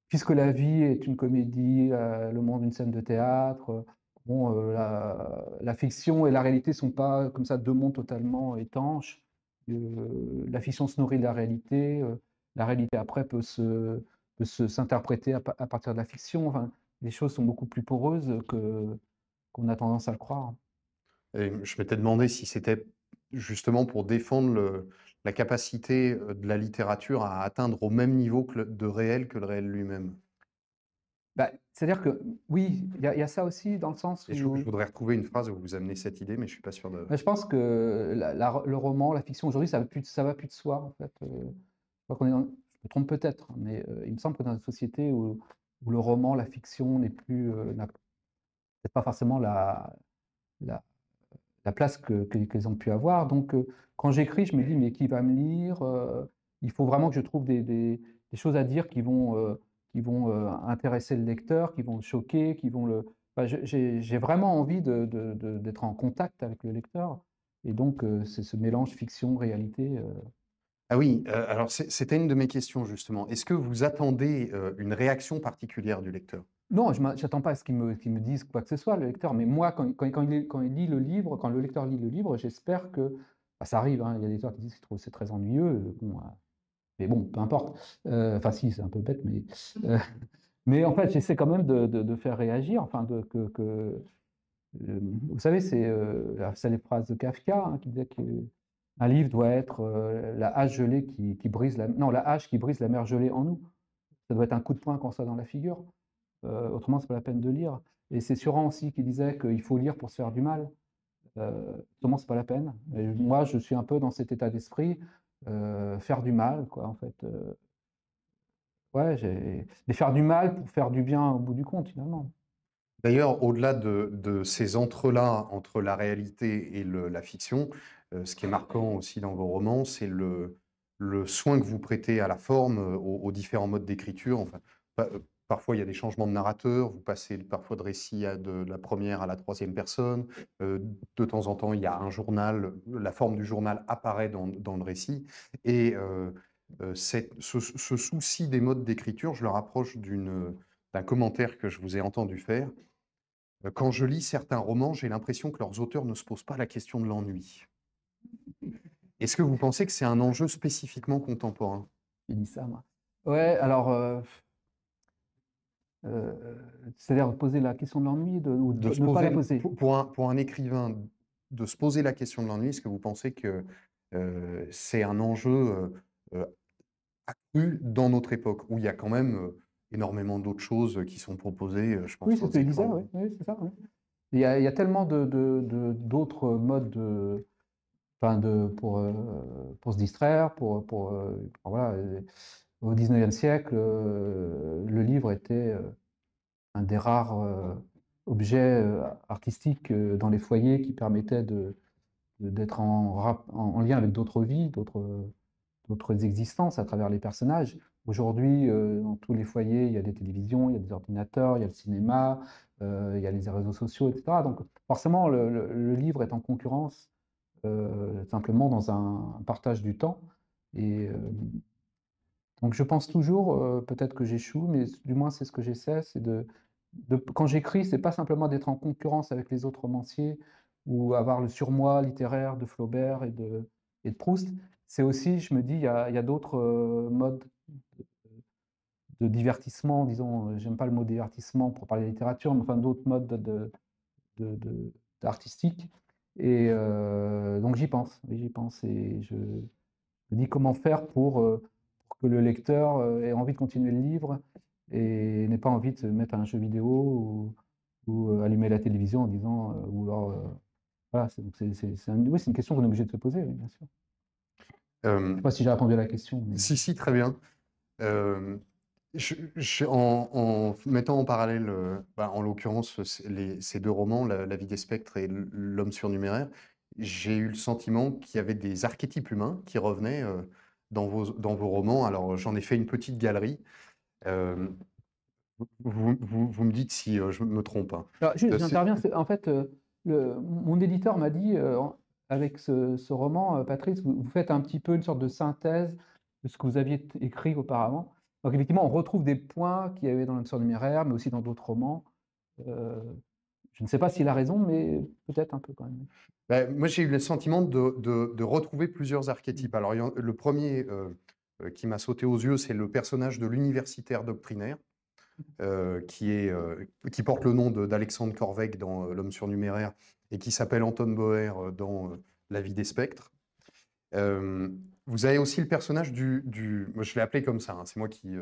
puisque la vie est une comédie, le monde une scène de théâtre, bon, la fiction et la réalité ne sont pas comme ça deux mondes totalement étanches. La fiction se nourrit de la réalité après s'interpréter à partir de la fiction. Enfin, les choses sont beaucoup plus poreuses qu'on a tendance à le croire. Et je m'étais demandé si c'était justement pour défendre la capacité de la littérature à atteindre au même niveau de réel que le réel lui-même. Bah, c'est-à-dire que oui, il y a ça aussi dans le sens Et je où voudrais retrouver une phrase où vous amenez cette idée, mais je suis pas sûr de... bah, je pense que le roman, la fiction aujourd'hui, ça va plus de soi en fait. Je crois qu'on est je me trompe peut-être, mais il me semble que dans une société où le roman, la fiction n'a peut-être pas forcément la, la place qu'elles ont pu avoir. Donc quand j'écris, je me dis mais qui va me lire? Il faut vraiment que je trouve des choses à dire qui vont intéresser le lecteur, qui vont le choquer, qui vont le... Enfin, j'ai vraiment envie d'être en contact avec le lecteur. Et donc, c'est ce mélange fiction-réalité. Ah oui, alors c'était une de mes questions justement. Est-ce que vous attendez une réaction particulière du lecteur? Non, je n'attends pas à ce qu'il me dise quoi que ce soit, le lecteur. Mais moi, quand il lit le livre, quand le lecteur lit le livre, j'espère que... bah, ça arrive, hein, il y a des lecteurs qui disent qu'ils trouvent que c'est très ennuyeux. Bon, mais bon, peu importe. Enfin, si, c'est un peu bête, heu, mais en fait, j'essaie quand même de faire réagir, enfin vous savez, c'est les phrases de Kafka, hein, qui disait qu'un livre doit être, la hache gelée qui brise la non, la hache qui brise la mer gelée en nous. Ça doit être un coup de poing qu'on soit dans la figure, autrement c'est pas la peine de lire. Et c'est Suran aussi qui disait qu'il faut lire pour se faire du mal, autrement c'est pas la peine. Et moi, je suis un peu dans cet état d'esprit, faire du mal, quoi, en fait, ouais, mais faire du mal pour faire du bien au bout du compte, finalement. D'ailleurs, au-delà de ces entrelacs entre la réalité et la fiction, ce qui est marquant aussi dans vos romans, c'est le soin que vous prêtez à la forme, aux différents modes d'écriture. Enfin, parfois, il y a des changements de narrateur, vous passez parfois de récit de la première à la troisième personne. De temps en temps, il y a un journal, la forme du journal apparaît dans le récit. Et ce souci des modes d'écriture, je le rapproche d'un commentaire que je vous ai entendu faire. Quand je lis certains romans, j'ai l'impression que leurs auteurs ne se posent pas la question de l'ennui. Est-ce que vous pensez que c'est un enjeu spécifiquement contemporain? J'ai dit ça, moi. Ouais, alors, c'est-à-dire poser la question de l'ennui ou De se ne pas la poser, poser? pour un écrivain, de se poser la question de l'ennui, est-ce que vous pensez que c'est un enjeu accru dans notre époque, où il y a quand même énormément d'autres choses qui sont proposées, je Oui, pense c'est ce aux que je disais, écrans. oui, oui, c'est ça, oui. Il y a tellement d'autres modes enfin pour se distraire, enfin voilà, au 19e siècle, le livre était, un des rares, objets, artistiques, dans les foyers qui permettaient d'être en lien avec d'autres vies, d'autres existences à travers les personnages. Aujourd'hui, dans tous les foyers, il y a des télévisions, il y a des ordinateurs, il y a le cinéma, il y a les réseaux sociaux, et cetera. Donc forcément, le livre est en concurrence, simplement dans un partage du temps. Et donc je pense toujours, peut-être que j'échoue, mais du moins c'est ce que j'essaie, c'est quand j'écris, c'est pas simplement d'être en concurrence avec les autres romanciers ou avoir le surmoi littéraire de Flaubert et de Proust. C'est aussi, je me dis, il y a d'autres, modes de divertissement, disons, j'aime pas le mot divertissement pour parler de littérature, mais enfin d'autres modes artistique. Et donc j'y pense, oui, j'y pense. Et je me dis comment faire pour que le lecteur ait envie de continuer le livre et n'ait pas envie de se mettre à un jeu vidéo ou allumer la télévision en disant, ou alors, voilà, oui, c'est une question qu'on est obligé de se poser, oui, bien sûr. Je ne sais pas si j'ai répondu à la question. Mais... Si, très bien. En mettant en parallèle, en l'occurrence, ces deux romans, La vie des spectres et L'homme surnuméraire, j'ai eu le sentiment qu'il y avait des archétypes humains qui revenaient dans vos romans. Alors, j'en ai fait une petite galerie. Vous me dites si je me trompe, hein. Alors, juste, j'interviens. En fait, mon éditeur m'a dit, avec ce roman, Patrice, vous faites un petit peu une sorte de synthèse de ce que vous aviez écrit auparavant. Donc, effectivement, on retrouve des points qu'il y avait dans L'homme surnuméraire, mais aussi dans d'autres romans. Je ne sais pas s'il a raison, mais peut-être un peu quand même. Moi, j'ai eu le sentiment de retrouver plusieurs archétypes. Alors, le premier qui m'a sauté aux yeux, c'est le personnage de l'universitaire doctrinaire, qui porte le nom d'Alexandre Corvec dans L'homme surnuméraire et qui s'appelle Anton Boer dans La vie des spectres. Vous avez aussi le personnage moi je l'ai appelé comme ça, hein, c'est moi qui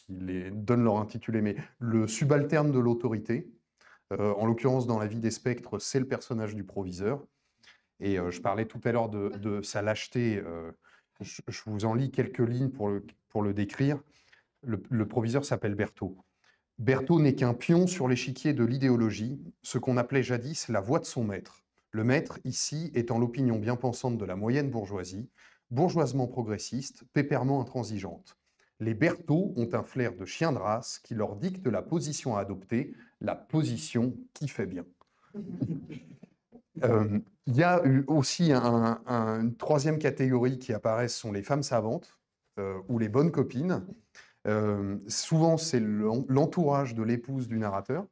les donne leur intitulé, mais le subalterne de l'autorité. En l'occurrence, dans La vie des spectres, c'est le personnage du proviseur. Et je parlais tout à l'heure de sa lâcheté. Je vous en lis quelques lignes pour le décrire. Le proviseur s'appelle Berthaud. Berthaud n'est qu'un pion sur l'échiquier de l'idéologie, ce qu'on appelait jadis la voix de son maître. Le maître, ici, étant l'opinion bien pensante de la moyenne bourgeoisie, bourgeoisement progressiste, pépèrement intransigeante. Les Berthaud ont un flair de chien de race qui leur dicte la position à adopter, la position qui fait bien. Il y a aussi une troisième catégorie qui apparaît, ce sont les femmes savantes ou les bonnes copines. Souvent, c'est l'entourage de l'épouse du narrateur.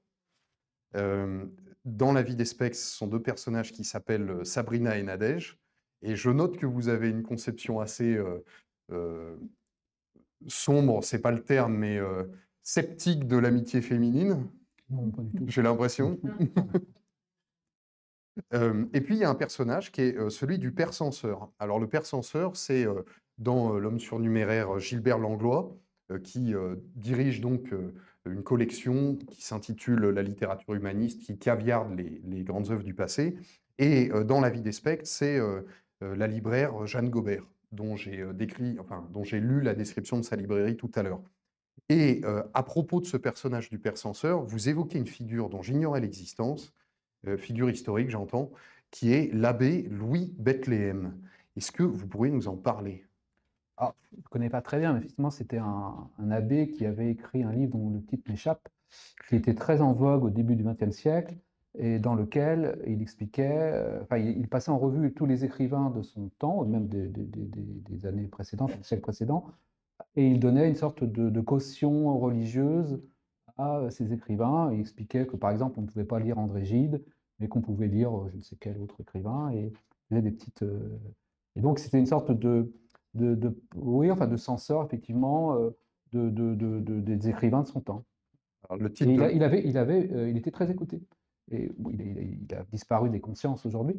Dans La vie des spectres, ce sont deux personnages qui s'appellent Sabrina et Nadège. Et je note que vous avez une conception assez sombre, c'est pas le terme, mais sceptique de l'amitié féminine. Non, pas du tout. J'ai l'impression. Et puis, il y a un personnage qui est celui du père censeur. Alors, le père censeur, c'est dans L'homme surnuméraire, Gilbert Langlois, qui dirige donc une collection qui s'intitule La littérature humaniste, qui caviarde les grandes œuvres du passé. Et dans La vie des spectres, c'est la libraire Jeanne Gobert, dont j'ai lu la description de sa librairie tout à l'heure. Et à propos de ce personnage du père censeur, vous évoquez une figure dont j'ignorais l'existence, figure historique, j'entends, qui est l'abbé Louis Bethléem. Est-ce que vous pourriez nous en parler? Alors, je ne connais pas très bien, mais effectivement, c'était un abbé qui avait écrit un livre dont le titre m'échappe, qui était très en vogue au début du XXe siècle, et dans lequel il expliquait, il passait en revue tous les écrivains de son temps, ou même des années précédentes, des siècles précédents, et il donnait une sorte de caution religieuse à ces écrivains. Il expliquait que, par exemple, on ne pouvait pas lire André Gide, mais qu'on pouvait lire je ne sais quel autre écrivain, et il y avait des petites... Et donc, c'était une sorte de censeur, effectivement, des écrivains de son temps. Alors, le Et titre il était très écouté. Et bon, il a disparu des consciences aujourd'hui,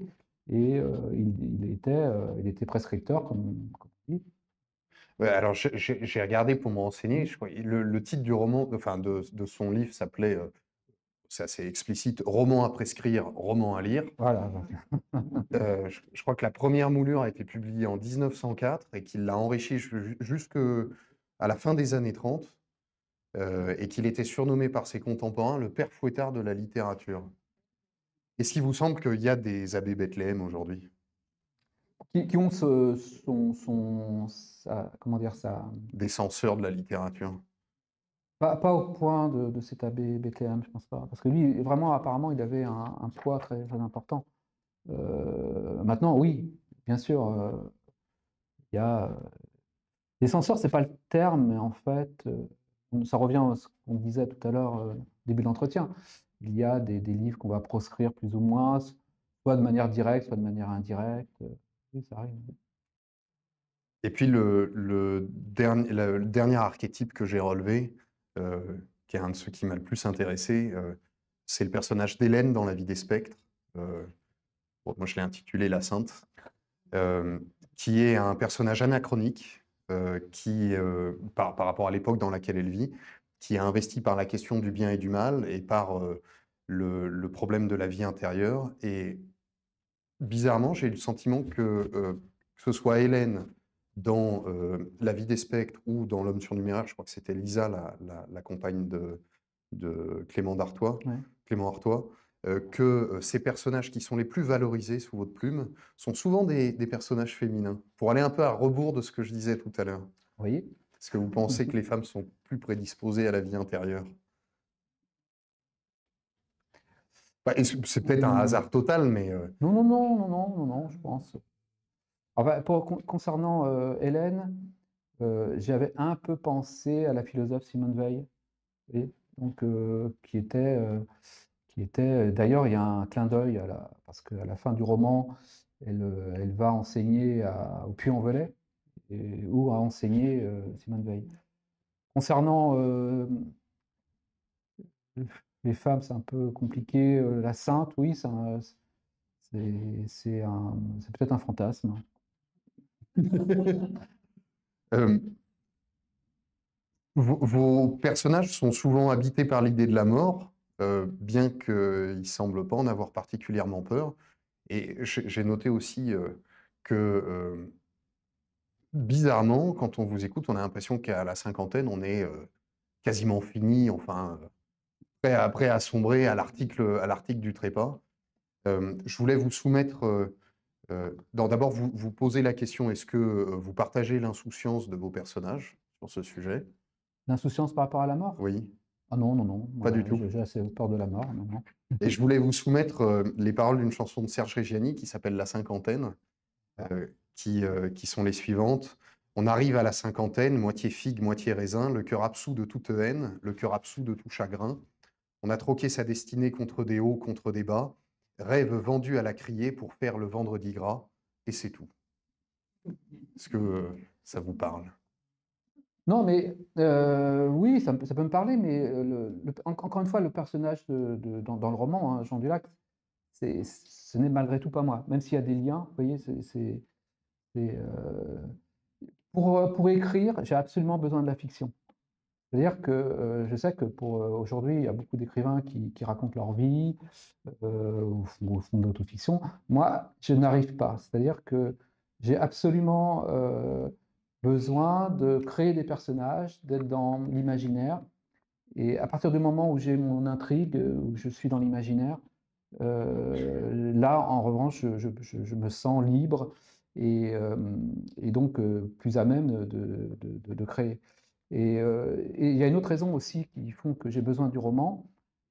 et il était prescripteur, comme on dit. Ouais, alors, j'ai regardé pour me renseigner. Je crois, le titre du roman, enfin de son livre s'appelait, c'est assez explicite, Roman à prescrire, roman à lire. Voilà. Je crois que la première moulure a été publiée en 1904 et qu'il l'a enrichi jusqu'à la fin des années 30, et qu'il était surnommé par ses contemporains le père Fouettard de la littérature. Est-ce qu'il vous semble qu'il y a des abbés Bethléem aujourd'hui? Qui ont comment dire ça, Des censeurs de la littérature? pas au point de cet abbé Bethléem, je pense pas. Parce que lui, vraiment, apparemment, il avait un poids très, très important. Maintenant, oui, bien sûr, il y a. Les censeurs, c'est pas le terme, mais en fait, ça revient à ce qu'on disait tout à l'heure, au début de l'entretien. Il y a des livres qu'on va proscrire plus ou moins, soit de manière directe, soit de manière indirecte. Oui, ça arrive. Et puis le dernier archétype que j'ai relevé, qui est un de ceux qui m'a le plus intéressé, c'est le personnage d'Hélène dans La vie des spectres, bon, moi je l'ai intitulé La Sainte, qui est un personnage anachronique, qui, par rapport à l'époque dans laquelle elle vit, qui est investi par la question du bien et du mal et par le problème de la vie intérieure. Et bizarrement, j'ai eu le sentiment que ce soit Hélène dans La vie des spectres ou dans L'homme surnuméraire, je crois que c'était Lisa, la compagne de Clément d'Artois, Ouais. Clément Artois, que ces personnages qui sont les plus valorisés sous votre plume sont souvent des personnages féminins. Pour aller un peu à rebours de ce que je disais tout à l'heure. Oui. Est-ce que vous pensez que les femmes sont plus prédisposées à la vie intérieure? Bah, c'est peut-être un hasard total, mais Non, non, non, non, non, non, non, je pense. Enfin, concernant Hélène, j'avais un peu pensé à la philosophe Simone Veil, vous voyez, donc, qui était d'ailleurs, il y a un clin d'œil parce qu'à la fin du roman, elle va enseigner au Puy-en-Velay, où a enseigné Simone Veil. Concernant les femmes, c'est un peu compliqué. La sainte, oui, c'est peut-être un fantasme. euh, vos personnages sont souvent habités par l'idée de la mort, bien qu'ils ne semblent pas en avoir particulièrement peur. Et j'ai noté aussi que, bizarrement, quand on vous écoute, on a l'impression qu'à la cinquantaine, on est quasiment fini, enfin, prêt à sombrer à l'article du trépas. Je voulais vous soumettre, d'abord vous poser la question, est-ce que vous partagez l'insouciance de vos personnages sur ce sujet? L'insouciance par rapport à la mort? Oui, Ah non, non, non, pas moi, du tout. j'ai assez peur de la mort, non, non. Et je voulais vous soumettre les paroles d'une chanson de Serge Reggiani qui s'appelle La Cinquantaine, qui sont les suivantes. On arrive à la cinquantaine, moitié figue, moitié raisin, le cœur absous de toute haine, le cœur absous de tout chagrin. On a troqué sa destinée contre des hauts, contre des bas, rêve vendu à la criée pour faire le vendredi gras, et c'est tout. Est-ce que ça vous parle? Non, mais oui, ça peut me parler, mais encore une fois, le personnage dans le roman, hein, Jean Dulac, ce n'est malgré tout pas moi. Même s'il y a des liens, vous voyez, c'est, pour écrire, j'ai absolument besoin de la fiction. C'est-à-dire que je sais que aujourd'hui, il y a beaucoup d'écrivains qui racontent leur vie ou font de l'autofiction. Moi, je n'arrive pas. C'est-à-dire que j'ai absolument besoin de créer des personnages, d'être dans l'imaginaire. Et à partir du moment où j'ai mon intrigue, où je suis dans l'imaginaire, là, en revanche, je me sens libre et donc plus à même de créer. Et il y a une autre raison aussi qui font que j'ai besoin du roman,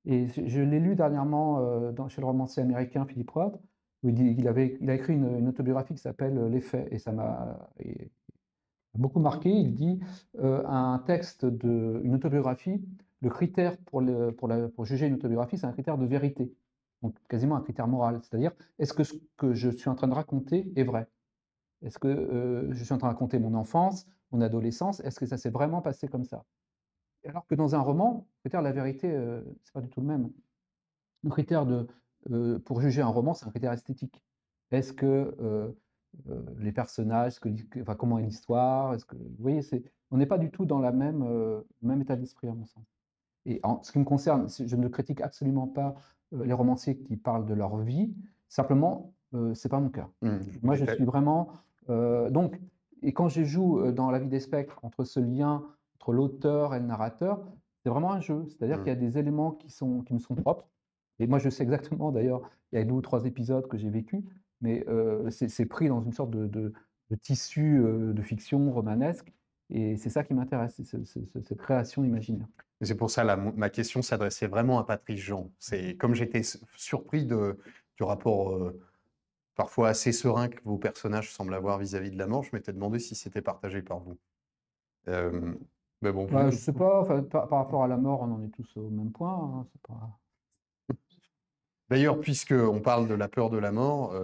et je l'ai lu dernièrement chez le romancier américain Philip Roth, où il a écrit une autobiographie qui s'appelle Les Faits, et ça m'a beaucoup marqué. Il dit un texte, une autobiographie, le critère pour juger une autobiographie, c'est un critère de vérité, donc quasiment un critère moral. C'est-à-dire, est-ce que ce que je suis en train de raconter est vrai? Est-ce que je suis en train de raconter mon enfance, mon adolescence? Est-ce que ça s'est vraiment passé comme ça? Alors que dans un roman, le critère de la vérité, c'est pas du tout le même. Le critère pour juger un roman, c'est un critère esthétique. Est-ce que les personnages, enfin, comment est l'histoire? Vous voyez, on n'est pas du tout dans même état d'esprit, à mon sens. Et en ce qui me concerne, je ne critique absolument pas les romanciers qui parlent de leur vie. Simplement, c'est pas mon cas. Moi, je suis vraiment donc, et quand je joue dans La vie des spectres, entre ce lien entre l'auteur et le narrateur, c'est vraiment un jeu. C'est-à-dire qu'il y a des éléments qui me sont propres. Et moi, je sais exactement, d'ailleurs, il y a 2 ou 3 épisodes que j'ai vécus, mais c'est pris dans une sorte de tissu de fiction romanesque, et c'est ça qui m'intéresse, c'est cette création imaginaire. C'est pour ça, ma question s'adressait vraiment à Patrice Jean. C'est comme j'étais surpris du rapport parfois assez serein que vos personnages semblent avoir vis-à-vis de la mort, je m'étais demandé si c'était partagé par vous. Mais bon, Bah, je sais pas, enfin, par rapport à la mort, on en est tous au même point, hein, c'est pas... D'ailleurs, puisqu'on parle de la peur de la mort,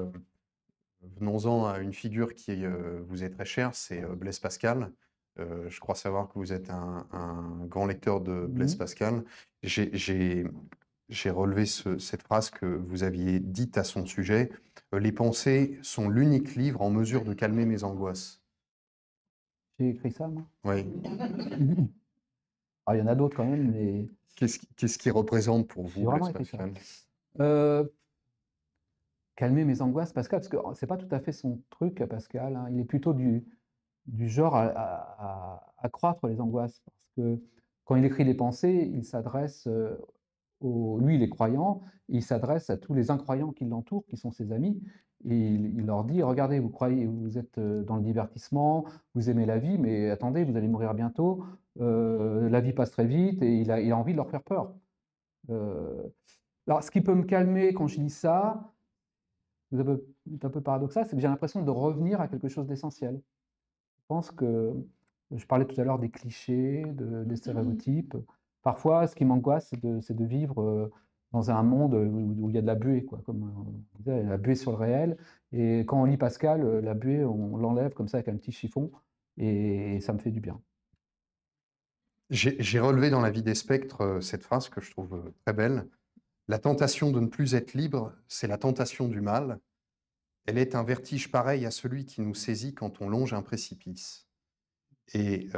venons-en à une figure qui vous est très chère, c'est Blaise Pascal. Je crois savoir que vous êtes un grand lecteur de Blaise Pascal. J'ai j'ai relevé cette phrase que vous aviez dite à son sujet. Les pensées sont l'unique livre en mesure de calmer mes angoisses. J'ai écrit ça, moi? Oui. Ah, il y en a d'autres quand même, mais Qu'est-ce qui représente pour j'ai vous, vraiment Blaise écrit ça. Pascal? Calmer mes angoisses, Pascal, parce que c'est pas tout à fait son truc, Pascal, hein. Il est plutôt du genre à accroître les angoisses, parce que quand il écrit des pensées, il s'adresse, lui, il est croyant, il s'adresse à tous les incroyants qui l'entourent, qui sont ses amis, et il leur dit: «Regardez, vous êtes, dans le divertissement, vous aimez la vie, mais attendez, vous allez mourir bientôt, la vie passe très vite», et il a envie de leur faire peur. Heu, alors ce qui peut me calmer quand je lis ça, c'est un peu paradoxal, c'est que j'ai l'impression de revenir à quelque chose d'essentiel. Je pense que je parlais tout à l'heure des clichés, des stéréotypes. Parfois, ce qui m'angoisse, c'est de vivre, dans un monde, où il y a de la buée, quoi, comme, on disait, la buée sur le réel, et quand on lit Pascal, la buée, on l'enlève comme ça avec un petit chiffon, et ça me fait du bien. J'ai relevé dans La vie des spectres cette phrase que je trouve très belle. La tentation de ne plus être libre, c'est la tentation du mal. Elle est un vertige pareil à celui qui nous saisit quand on longe un précipice. Et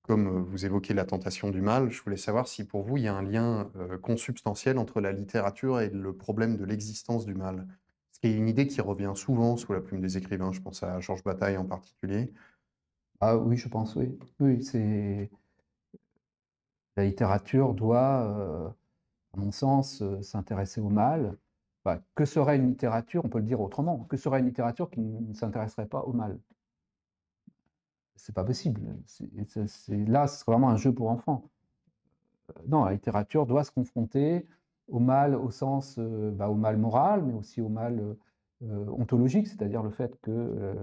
comme vous évoquez la tentation du mal, je voulais savoir si pour vous il y a un lien consubstantiel entre la littérature et le problème de l'existence du mal. C'est une idée qui revient souvent sous la plume des écrivains, je pense à Georges Bataille en particulier. Ah oui, je pense, oui. Oui, c'est la littérature doit, à mon sens, s'intéresser au mal. Bah, que serait une littérature? On peut le dire autrement. Que serait une littérature qui ne s'intéresserait pas au mal? C'est pas possible. Là, ce serait vraiment un jeu pour enfants. Non, la littérature doit se confronter au mal au sens, au mal moral, mais aussi au mal, ontologique, c'est-à-dire le fait que,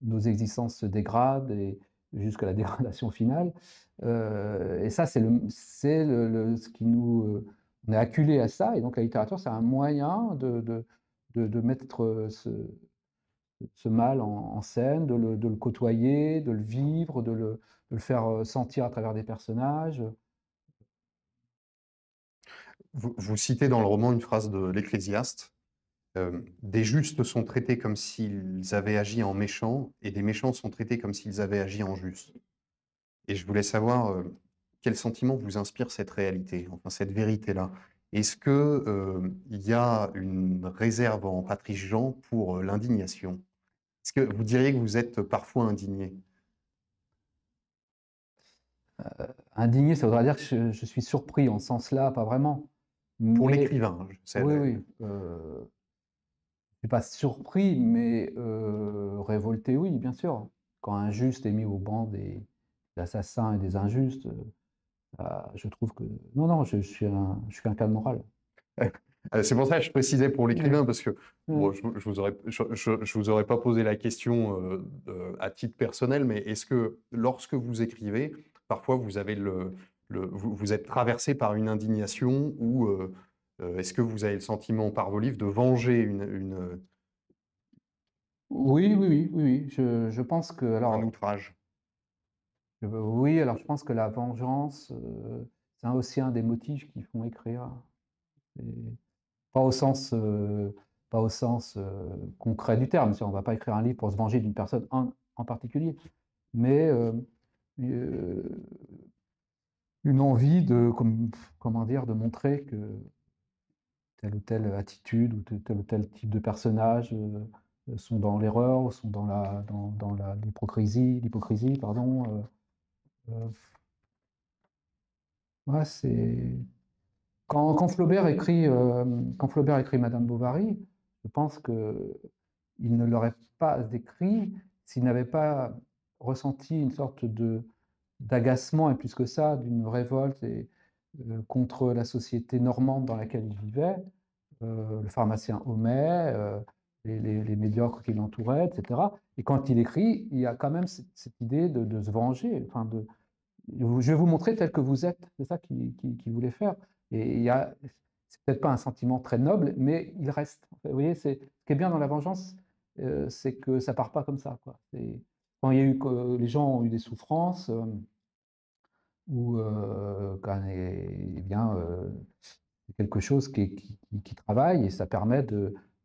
nos existences se dégradent, et jusqu'à la dégradation finale. Et ça, c'est ce qui nous, on est acculé à ça, et donc la littérature, c'est un moyen de mettre, ce mal en scène, de le côtoyer, de le vivre, de le faire, sentir à travers des personnages. Vous citez dans le roman une phrase de l'Ecclésiaste. Des justes sont traités comme s'ils avaient agi en méchants, et des méchants sont traités comme s'ils avaient agi en justes. Et je voulais savoir quel sentiment vous inspire cette réalité, enfin cette vérité-là. Est-ce que il y a une réserve en Patrice Jean pour l'indignation? Est-ce que vous diriez que vous êtes parfois indigné? Indigné, ça voudrait dire que je suis surpris en ce sens-là, pas vraiment. Pour Mais l'écrivain, hein, je sais. oui, oui, je suis pas surpris, mais révolté, oui, bien sûr. Quand un juste est mis au banc des assassins et des injustes, je trouve que non, non, je suis un cas de morale. C'est pour ça que je précisais pour Ouais, l'écrivain, parce que bon, ouais. je vous aurais pas posé la question à titre personnel, mais est-ce que lorsque vous écrivez, parfois vous avez vous êtes traversé par une indignation, ou est-ce que vous avez le sentiment par vos livres de venger Oui, oui, oui, oui, oui, je pense que un alors, outrage? oui, alors je pense que la vengeance, c'est aussi un des motifs qui font écrire. C'est pas au sens, pas au sens, concret du terme. On ne va pas écrire un livre pour se venger d'une personne en particulier, mais heu, une envie comment dire? De montrer que telle ou telle attitude ou tel ou tel type de personnage, sont dans l'erreur, ou sont dans l'hypocrisie, pardon, heu, ouais, c'est quand Flaubert écrit Madame Bovary, je pense qu'il ne l'aurait pas écrit s'il n'avait pas ressenti une sorte d'agacement, et plus que ça, d'une révolte, contre la société normande dans laquelle il vivait, le pharmacien Homais, les médiocres qui l'entouraient, et cetera. Et quand il écrit, il y a quand même cette idée de se venger, enfin je vais vous montrer tel que vous êtes. C'est ça qu'il voulait faire. Et c'est peut-être pas un sentiment très noble, mais il reste. Vous voyez, ce qui est bien dans la vengeance, c'est que ça part pas comme ça, quoi. Quand il y a eu que les gens ont eu des souffrances, ou quand, eh bien, quelque chose qui travaille et ça permet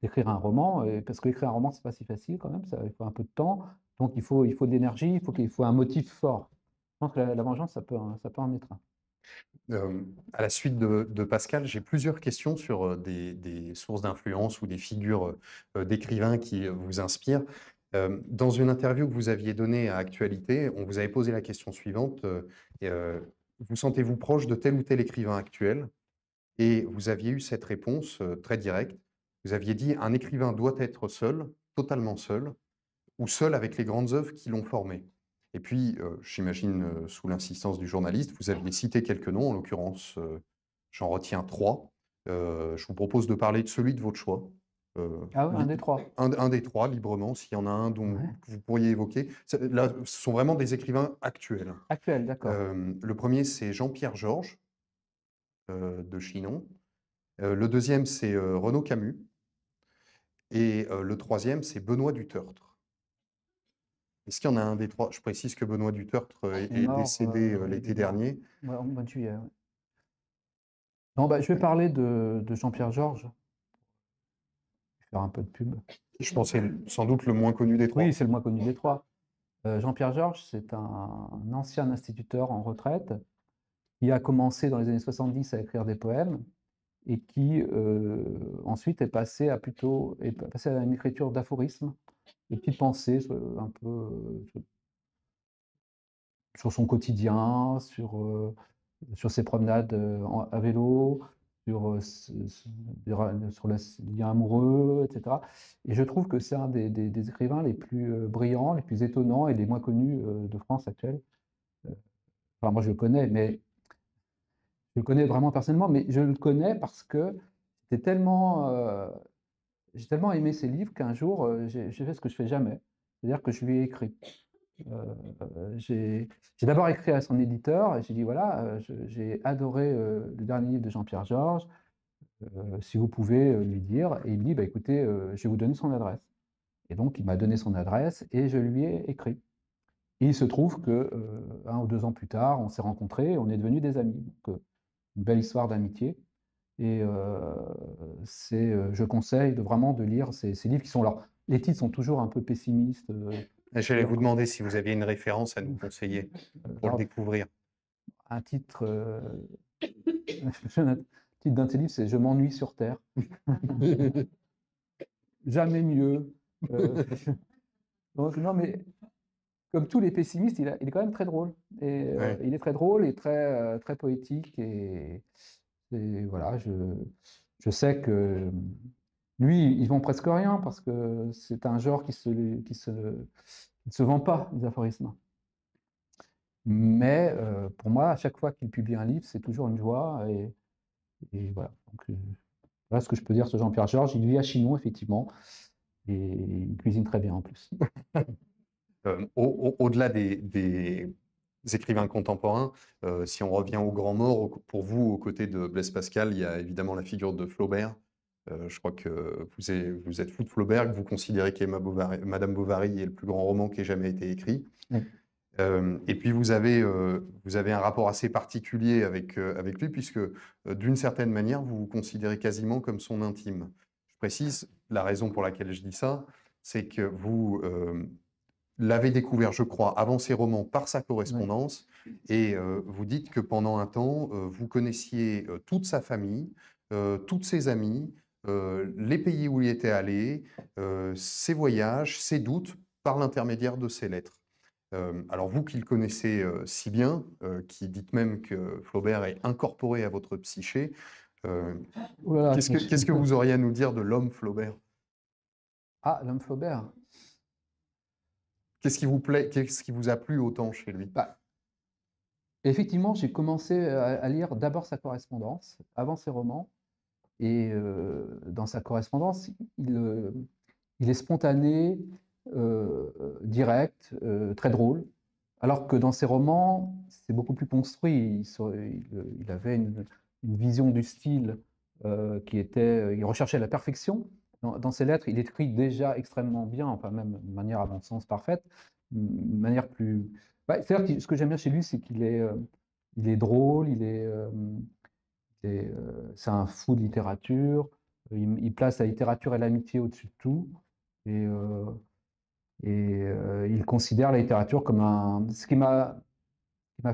d'écrire un roman. Parce qu'écrire un roman, c'est pas si facile quand même, il faut un peu de temps. Donc il faut de l'énergie, il faut un motif fort. Je pense que la vengeance, ça peut en être un. À la suite de Pascal, j'ai plusieurs questions sur des sources d'influence ou des figures d'écrivains qui vous inspirent. Dans une interview que vous aviez donnée à Actualité, on vous avait posé la question suivante. Vous sentez-vous proche de tel ou tel écrivain actuel? Et vous aviez eu cette réponse très directe. Vous aviez dit: un écrivain doit être seul, totalement seul, ou seul avec les grandes œuvres qui l'ont formé. Et puis, j'imagine, sous l'insistance du journaliste, vous aviez cité quelques noms, en l'occurrence, j'en retiens 3. Je vous propose de parler de celui de votre choix. Ah ouais, un des trois. Un des 3, librement, s'il y en a un Ouais. que vous pourriez évoquer. Là, ce sont vraiment des écrivains actuels. Actuel, d'accord. Le premier, c'est Jean-Pierre Georges, de Chinon. Le deuxième, c'est Renaud Camus. Et le troisième, c'est Benoît Dutertre. Est-ce qu'il y en a un des 3? Je précise que Benoît Dutertre Il est est mort, décédé il l'été est mort dernier. ouais, au mois de juillet. Ouais. Non, bah, je vais parler de Jean-Pierre Georges, faire un peu de pub. Je pense que c'est sans doute le moins connu des 3. Oui, c'est le moins connu des trois. Jean-Pierre Georges, c'est un ancien instituteur en retraite qui a commencé dans les années 70 à écrire des poèmes et qui ensuite est passé à une écriture d'aphorismes, de petites pensées un peu sur son quotidien, sur ses promenades à vélo, sur les liens amoureux, etc. Et je trouve que c'est un des écrivains les plus brillants, les plus étonnants et les moins connus de France actuelle. Enfin, moi, je le connais, mais je le connais vraiment personnellement, mais je le connais parce que c'était tellement, j'ai tellement aimé ses livres qu'un jour, j'ai fait ce que je fais jamais, c'est-à-dire que je lui ai écrit. J'ai d'abord écrit à son éditeur et j'ai dit voilà, j'ai adoré le dernier livre de Jean-Pierre Georges, si vous pouvez lui dire. Et il me dit bah, écoutez, je vais vous donner son adresse. Et donc il m'a donné son adresse et je lui ai écrit. Et il se trouve que 1 ou 2 ans plus tard, on s'est rencontrés et on est devenus des amis. Donc, une belle histoire d'amitié. Et je conseille vraiment de lire ces livres qui sont là. Les titres sont toujours un peu pessimistes. J'allais vous demander si vous aviez une référence à nous conseiller pour le Alors, découvrir. un titre, le titre d'un de ses livres, c'est Je m'ennuie sur Terre. Jamais mieux. Donc, non, mais comme tous les pessimistes, il est quand même très drôle. Et Ouais. il est très drôle et très poétique. Et voilà, je sais que lui, il vend presque rien parce que c'est un genre qui ne se vend pas, les aphorismes. Mais pour moi, à chaque fois qu'il publie un livre, c'est toujours une joie. Et voilà. Donc, voilà ce que je peux dire sur Jean-Pierre Georges. Il vit à Chinon, effectivement, et il cuisine très bien en plus. Au-delà des écrivains contemporains, si on revient aux grands morts, pour vous, aux côtés de Blaise Pascal, il y a évidemment la figure de Flaubert. Je crois que vous êtes fou de Flaubert, que vous considérez Madame Bovary est le plus grand roman qui ait jamais été écrit. Oui. Et puis vous avez un rapport assez particulier avec lui, puisque d'une certaine manière, vous vous considérez quasiment comme son intime. Je précise, la raison pour laquelle je dis ça, c'est que vous l'avez découvert, je crois, avant ses romans par sa correspondance, et vous dites que pendant un temps, vous connaissiez toute sa famille, toutes ses amies, les pays où il était allé, ses voyages, ses doutes, par l'intermédiaire de ses lettres. Alors vous qui le connaissez si bien, qui dites même que Flaubert est incorporé à votre psyché, Ouh là là, qu'est-ce que vous auriez à nous dire de l'homme Flaubert? Ah, l'homme Flaubert. Qu'est-ce qui vous plaît, qu'est-ce qui vous a plu autant chez lui? Bah, effectivement, j'ai commencé à lire d'abord sa correspondance, avant ses romans. Et dans sa correspondance, il est spontané, direct, très drôle. Alors que dans ses romans, c'est beaucoup plus construit. Il avait une vision du style il recherchait la perfection. Dans ses lettres, il écrit déjà extrêmement bien, enfin même de manière à mon sens parfaite, une manière plus. Ouais, c'est-à-dire que ce que j'aime bien chez lui, c'est qu'il est drôle, C'est un fou de littérature. Il place la littérature et l'amitié au-dessus de tout. Et, il considère la littérature comme un... Ce qui m'a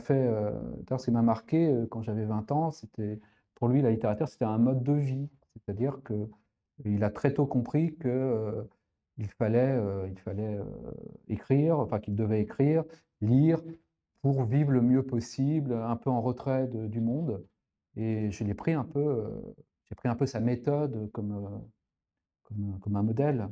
fait, d'ailleurs, ce qui m'a marqué quand j'avais 20 ans, c'était pour lui, la littérature, c'était un mode de vie. C'est-à-dire qu'il a très tôt compris que il fallait écrire, enfin qu'il devait écrire, lire pour vivre le mieux possible, un peu en retrait du monde. Et je l'ai pris un peu, j'ai pris un peu sa méthode comme un modèle.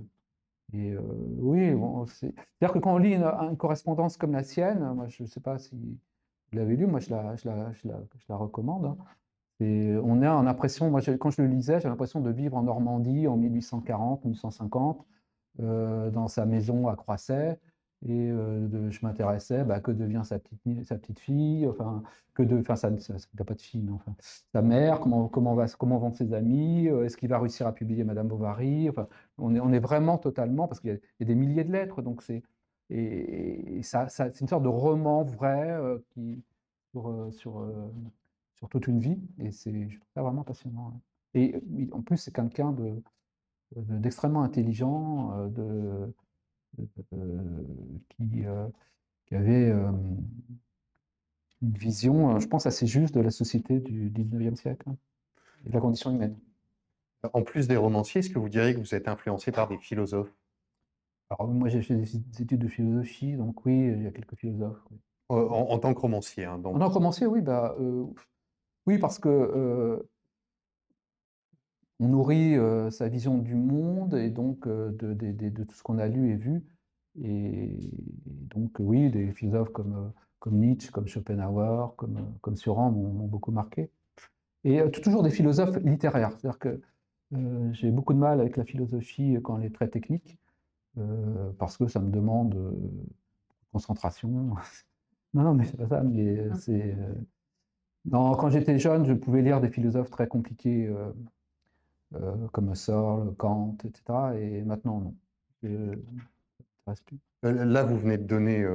Et oui, bon, c'est-à-dire que quand on lit une correspondance comme la sienne, moi je ne sais pas si vous l'avez lu, moi je la recommande, hein. On a l'impression, moi quand je le lisais, j'ai l'impression de vivre en Normandie en 1840, 1850, dans sa maison à Croisset, et je m'intéressais, bah, que devient sa petite fille, enfin, enfin ça n'a pas de fille, mais enfin, sa mère, comment vont ses amis, est-ce qu'il va réussir à publier Madame Bovary, enfin, on est vraiment totalement, parce qu'il y a des milliers de lettres, donc c'est une sorte de roman vrai sur toute une vie, et je trouve ça vraiment passionnant, hein. Et en plus, c'est quelqu'un d'extrêmement intelligent, qui, qui avait une vision, je pense, assez juste de la société du 19e siècle, hein, et de la condition humaine. En plus des romanciers, est-ce que vous diriez que vous êtes influencé par des philosophes? Alors, moi, j'ai fait des études de philosophie, donc oui, il y a quelques philosophes. Oui. En tant que romancier, hein, En tant que romancier, oui, bah, oui, parce que on nourrit sa vision du monde et donc de tout ce qu'on a lu et vu. Et donc, oui, des philosophes comme Nietzsche, comme Schopenhauer, comme Sioran m'ont beaucoup marqué. Et toujours des philosophes littéraires. C'est-à-dire que j'ai beaucoup de mal avec la philosophie quand elle est très technique, parce que ça me demande concentration. Non, non, mais c'est pas ça. Mais non, quand j'étais jeune, je pouvais lire des philosophes très compliqués comme Searle, Kant, etc. Et maintenant, non. Ça ne m'intéresse plus. Là, vous venez de donner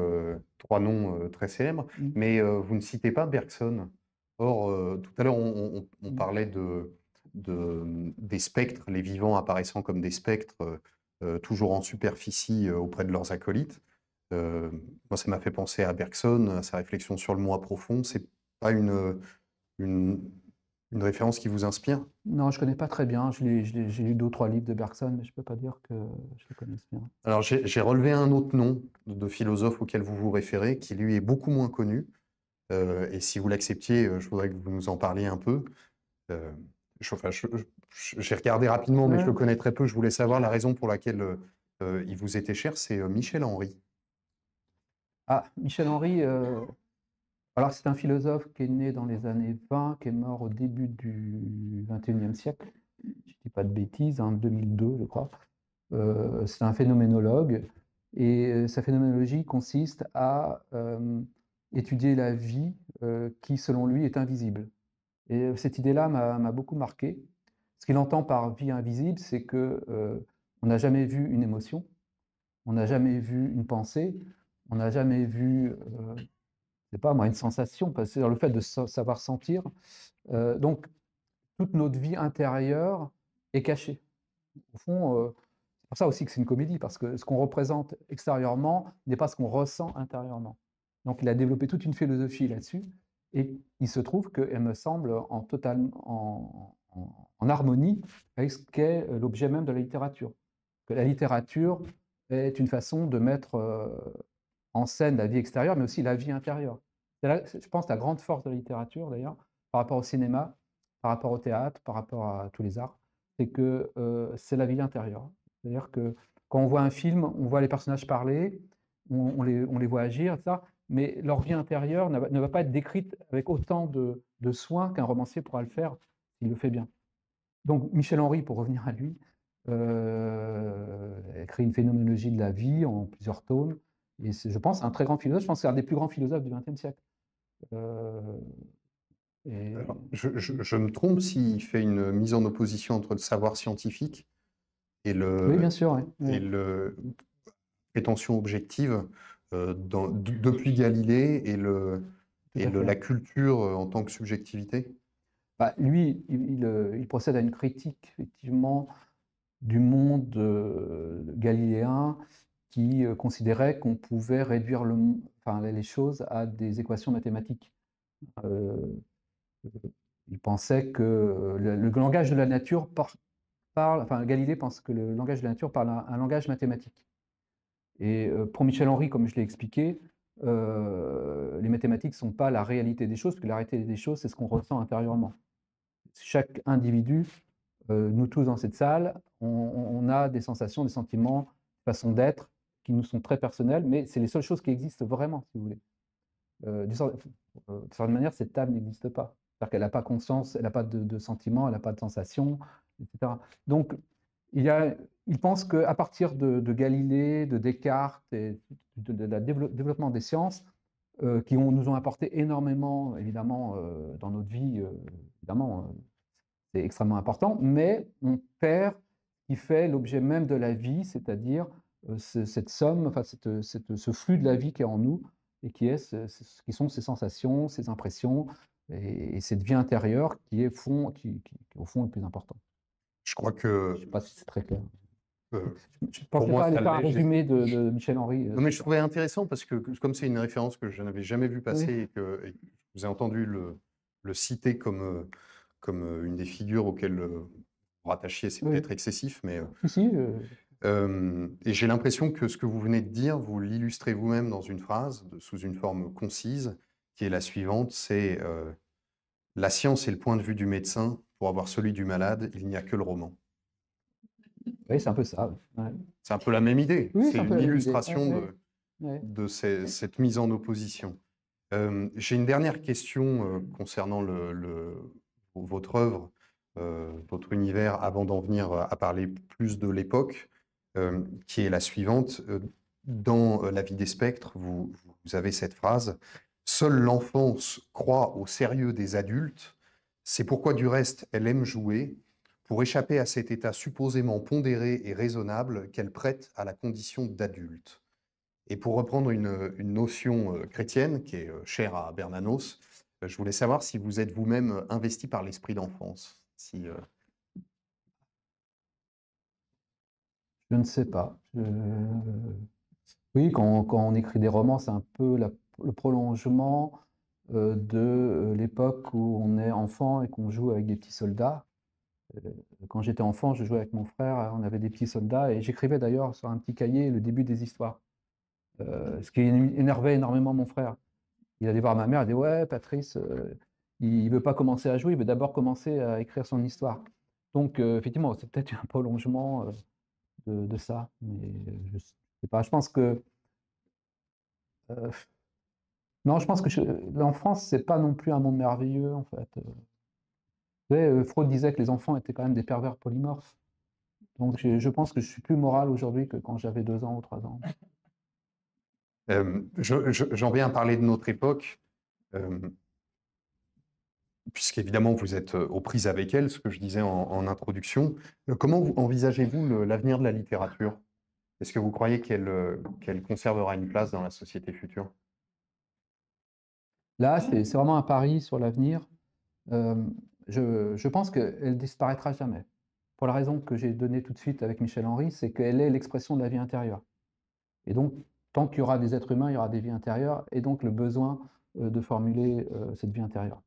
3 noms très célèbres, mais vous ne citez pas Bergson. Or, tout à l'heure, on parlait des spectres, les vivants apparaissant comme des spectres, toujours en superficie auprès de leurs acolytes. Moi, ça m'a fait penser à Bergson, à sa réflexion sur le moi profond. C'est pas une référence qui vous inspire? Non, je ne connais pas très bien. J'ai lu 2 ou 3 livres de Bergson, mais je ne peux pas dire que je le connaisse bien. Alors, j'ai relevé un autre nom de philosophe auquel vous vous référez, qui lui est beaucoup moins connu. Et si vous l'acceptiez, je voudrais que vous nous en parliez un peu. Euh, enfin, j'ai regardé rapidement, mais je le Ouais. connais très peu. Je voulais savoir la raison pour laquelle il vous était cher, c'est Michel Henry. Ah, Michel Henry, alors c'est un philosophe qui est né dans les années 20, qui est mort au début du 21e siècle. Je ne dis pas de bêtises, en 2002, je crois. C'est un phénoménologue, et sa phénoménologie consiste à étudier la vie qui, selon lui, est invisible. Et cette idée-là m'a beaucoup marqué. Ce qu'il entend par vie invisible, c'est que on n'a jamais vu une émotion, on n'a jamais vu une pensée, on n'a jamais vu, c'est pas moi, une sensation, parce que c'est le fait de savoir sentir. Donc, toute notre vie intérieure est cachée. Au fond, c'est pour ça aussi que c'est une comédie, parce que ce qu'on représente extérieurement n'est pas ce qu'on ressent intérieurement. Donc, il a développé toute une philosophie là-dessus, et il se trouve qu'elle me semble en harmonie avec ce qu'est l'objet même de la littérature. Que la littérature est une façon de mettre en scène la vie extérieure, mais aussi la vie intérieure. Je pense, la grande force de la littérature, d'ailleurs, par rapport au cinéma, par rapport au théâtre, par rapport à tous les arts, c'est que c'est la vie intérieure. C'est-à-dire que quand on voit un film, on voit les personnages parler, on les voit agir, etc., mais leur vie intérieure ne va pas être décrite avec autant de soin qu'un romancier pourra le faire s'il le fait bien. Donc Michel Henry, pour revenir à lui, écrit une phénoménologie de la vie en plusieurs tomes, et c'est, je pense, un très grand philosophe. Je pense que c'est un des plus grands philosophes du XXe siècle. Euh, et... Alors, je me trompe s'il fait une mise en opposition entre le savoir scientifique et Oui, bien sûr. Oui. le prétention objective depuis Galilée et Tout à fait. la culture en tant que subjectivité. Bah, lui, il procède à une critique, effectivement, du monde galiléen qui considérait qu'on pouvait réduire enfin, les choses à des équations mathématiques. Euh, il pensait que le langage de la nature enfin, Galilée pense que le langage de la nature parle un langage mathématique. Et pour Michel Henry, comme je l'ai expliqué, les mathématiques ne sont pas la réalité des choses, parce que la réalité des choses, c'est ce qu'on ressent intérieurement. Chaque individu, nous tous dans cette salle, on a des sensations, des sentiments, des façons d'être qui nous sont très personnelles, mais c'est les seules choses qui existent vraiment, si vous voulez. D'une certaine manière, cette âme n'existe pas. C'est-à-dire qu'elle n'a pas conscience, elle n'a pas de sentiments, elle n'a pas de sensations, etc. Donc, il pense qu'à partir de Galilée, de Descartes et de développement des sciences, qui nous ont apporté énormément, évidemment, dans notre vie, évidemment, c'est extrêmement important, mais on perd ce qui fait l'objet même de la vie, c'est-à-dire cette somme, enfin, ce flux de la vie qui est en nous et qui sont ces sensations, ces impressions et cette vie intérieure qui est au fond le plus important. Je crois Je que ne sais pas si c'est très clair. Je ne pour pensais moi, pas aller ça faire un l'est. résumé de Michel Henry. Non, mais je trouvais intéressant parce que comme c'est une référence que je n'avais jamais vue passer Oui. et que je vous ai entendu le citer comme une des figures auxquelles vous rattachiez, c'est Oui. peut-être excessif, mais Si, et j'ai l'impression que ce que vous venez de dire, vous l'illustrez vous-même dans une phrase sous une forme concise, qui est la suivante, c'est la science est le point de vue du médecin, pour avoir celui du malade, il n'y a que le roman. oui, c'est un peu ça. Ouais. C'est un peu la même idée, Oui, c'est c'est un peu une la même idée. illustration Ouais, ouais. de cette mise en opposition. J'ai une dernière question concernant votre œuvre, votre univers, avant d'en venir à parler plus de l'époque, qui est la suivante. Dans La vie des spectres, vous avez cette phrase: « Seule l'enfance croit au sérieux des adultes, c'est pourquoi du reste elle aime jouer, pour échapper à cet état supposément pondéré et raisonnable qu'elle prête à la condition d'adulte. » Et pour reprendre une notion chrétienne qui est chère à Bernanos, je voulais savoir si vous êtes vous-même investi par l'esprit d'enfance. Si, Je ne sais pas. Oui, quand on écrit des romans, c'est un peu le prolongement de l'époque où on est enfant et qu'on joue avec des petits soldats. Euh, Quand j'étais enfant, je jouais avec mon frère, on avait des petits soldats et j'écrivais d'ailleurs sur un petit cahier le début des histoires. Ce qui énervait énormément mon frère. Il allait voir ma mère, il dit ouais, Patrice, il ne veut pas commencer à jouer, il veut d'abord commencer à écrire son histoire. Donc, effectivement, c'est peut-être un prolongement de ça, mais je ne sais pas. Je pense que euh, non, je pense que l'enfance, c'est pas non plus un monde merveilleux, en fait. Vous savez, Freud disait que les enfants étaient quand même des pervers polymorphes. Donc, je pense que je suis plus moral aujourd'hui que quand j'avais 2 ans ou 3 ans. j'en viens à parler de notre époque, puisqu'évidemment vous êtes aux prises avec elle, ce que je disais en introduction. Comment envisagez-vous l'avenir de la littérature? Est-ce que vous croyez qu'elle conservera une place dans la société future? Là, c'est vraiment un pari sur l'avenir. Euh, je pense qu'elle ne disparaîtra jamais. Pour la raison que j'ai donnée tout de suite avec Michel Henry, c'est qu'elle est l'expression de la vie intérieure. Et donc, tant qu'il y aura des êtres humains, il y aura des vies intérieures, et donc le besoin de formuler cette vie intérieure.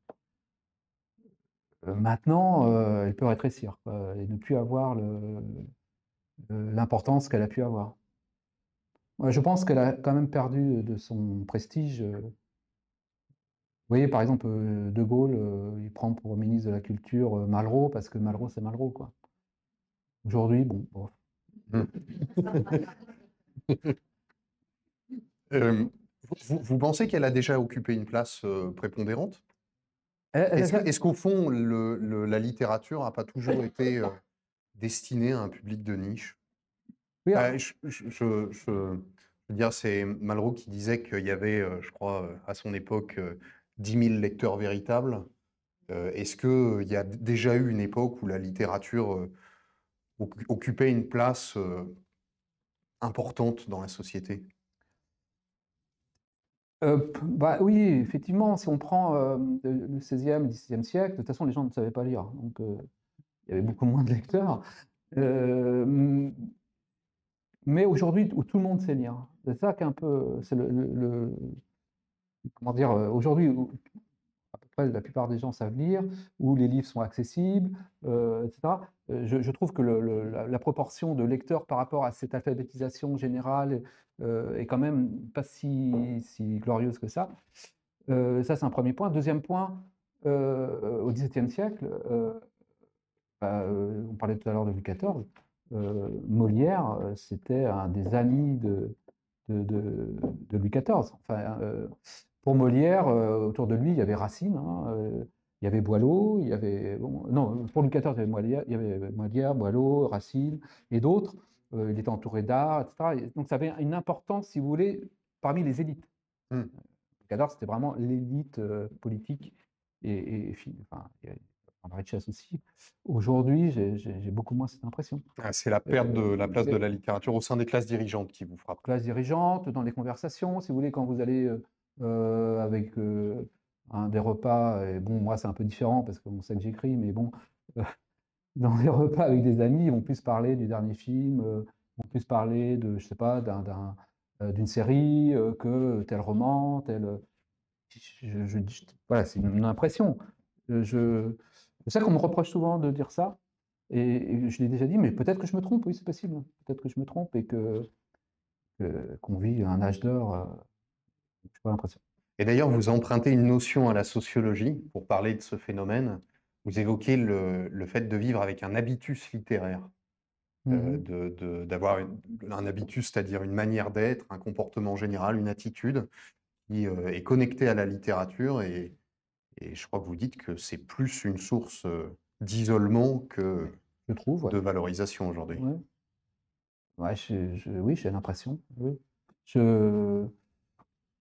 Maintenant, elle peut rétrécir, quoi, et ne plus avoir l'importance qu'elle a pu avoir. Ouais, je pense qu'elle a quand même perdu de son prestige. Vous voyez, par exemple, De Gaulle, il prend pour ministre de la Culture Malraux, parce que Malraux, c'est Malraux, quoi. Aujourd'hui, bon. Hmm. Vous pensez qu'elle a déjà occupé une place prépondérante? Est-ce qu'au fond, la littérature n'a pas toujours été destinée à un public de niche? Oui, Je veux dire, c'est Malraux qui disait qu'il y avait, je crois, à son époque, 10 000 lecteurs véritables. Est-ce qu'il y a déjà eu une époque où la littérature occupait une place importante dans la société? Oui, effectivement, si on prend le 16e, 17e siècle, de toute façon, les gens ne savaient pas lire, donc il y avait beaucoup moins de lecteurs. Euh, mais aujourd'hui, où tout le monde sait lire, c'est ça qui est un peu, c'est comment dire, aujourd'hui, où à peu près la plupart des gens savent lire, où les livres sont accessibles, etc. Je trouve que la proportion de lecteurs par rapport à cette alphabétisation générale est quand même pas si glorieuse que ça. Ça, c'est un premier point. Deuxième point, au XVIIe siècle, on parlait tout à l'heure de Louis XIV, Molière, c'était un des amis de Louis XIV. Enfin, pour Molière, autour de lui, il y avait Racine, hein, il y avait Boileau, il y avait, bon, non, pour Louis XIV, il y avait Molière, Boileau, Racine et d'autres. Il était entouré d'art, etc. Et donc ça avait une importance, si vous voulez, parmi les élites. Hmm. Louis c'était vraiment l'élite politique enfin, la richesse aussi. Aujourd'hui, j'ai beaucoup moins cette impression. Ah, c'est la perte de la place de Mais la littérature au sein des classes dirigeantes qui vous frappe. classe dirigeante, dans les conversations, si vous voulez, quand vous allez avec des repas, et bon, moi c'est un peu différent parce qu'on sait que j'écris, mais bon, euh, dans des repas avec des amis, ils vont plus parler du dernier film, ils vont plus parler de, je sais pas, d'une série que tel roman, tel. Voilà, c'est une impression. Je sais qu'on me reproche souvent de dire ça, et je l'ai déjà dit, mais peut-être que je me trompe, oui, c'est possible. Peut-être que je me trompe et qu'on vit un âge d'or, je n'ai pas l'impression. Et d'ailleurs, vous empruntez une notion à la sociologie pour parler de ce phénomène. Vous évoquez le fait de vivre avec un habitus littéraire, Mhm. d'avoir un habitus, c'est-à-dire une manière d'être, un comportement général, une attitude qui est connectée à la littérature. Et je crois que vous dites que c'est plus une source d'isolement que Je trouve, ouais. de valorisation aujourd'hui. Ouais. Ouais, oui, j'ai l'impression. Oui. Je,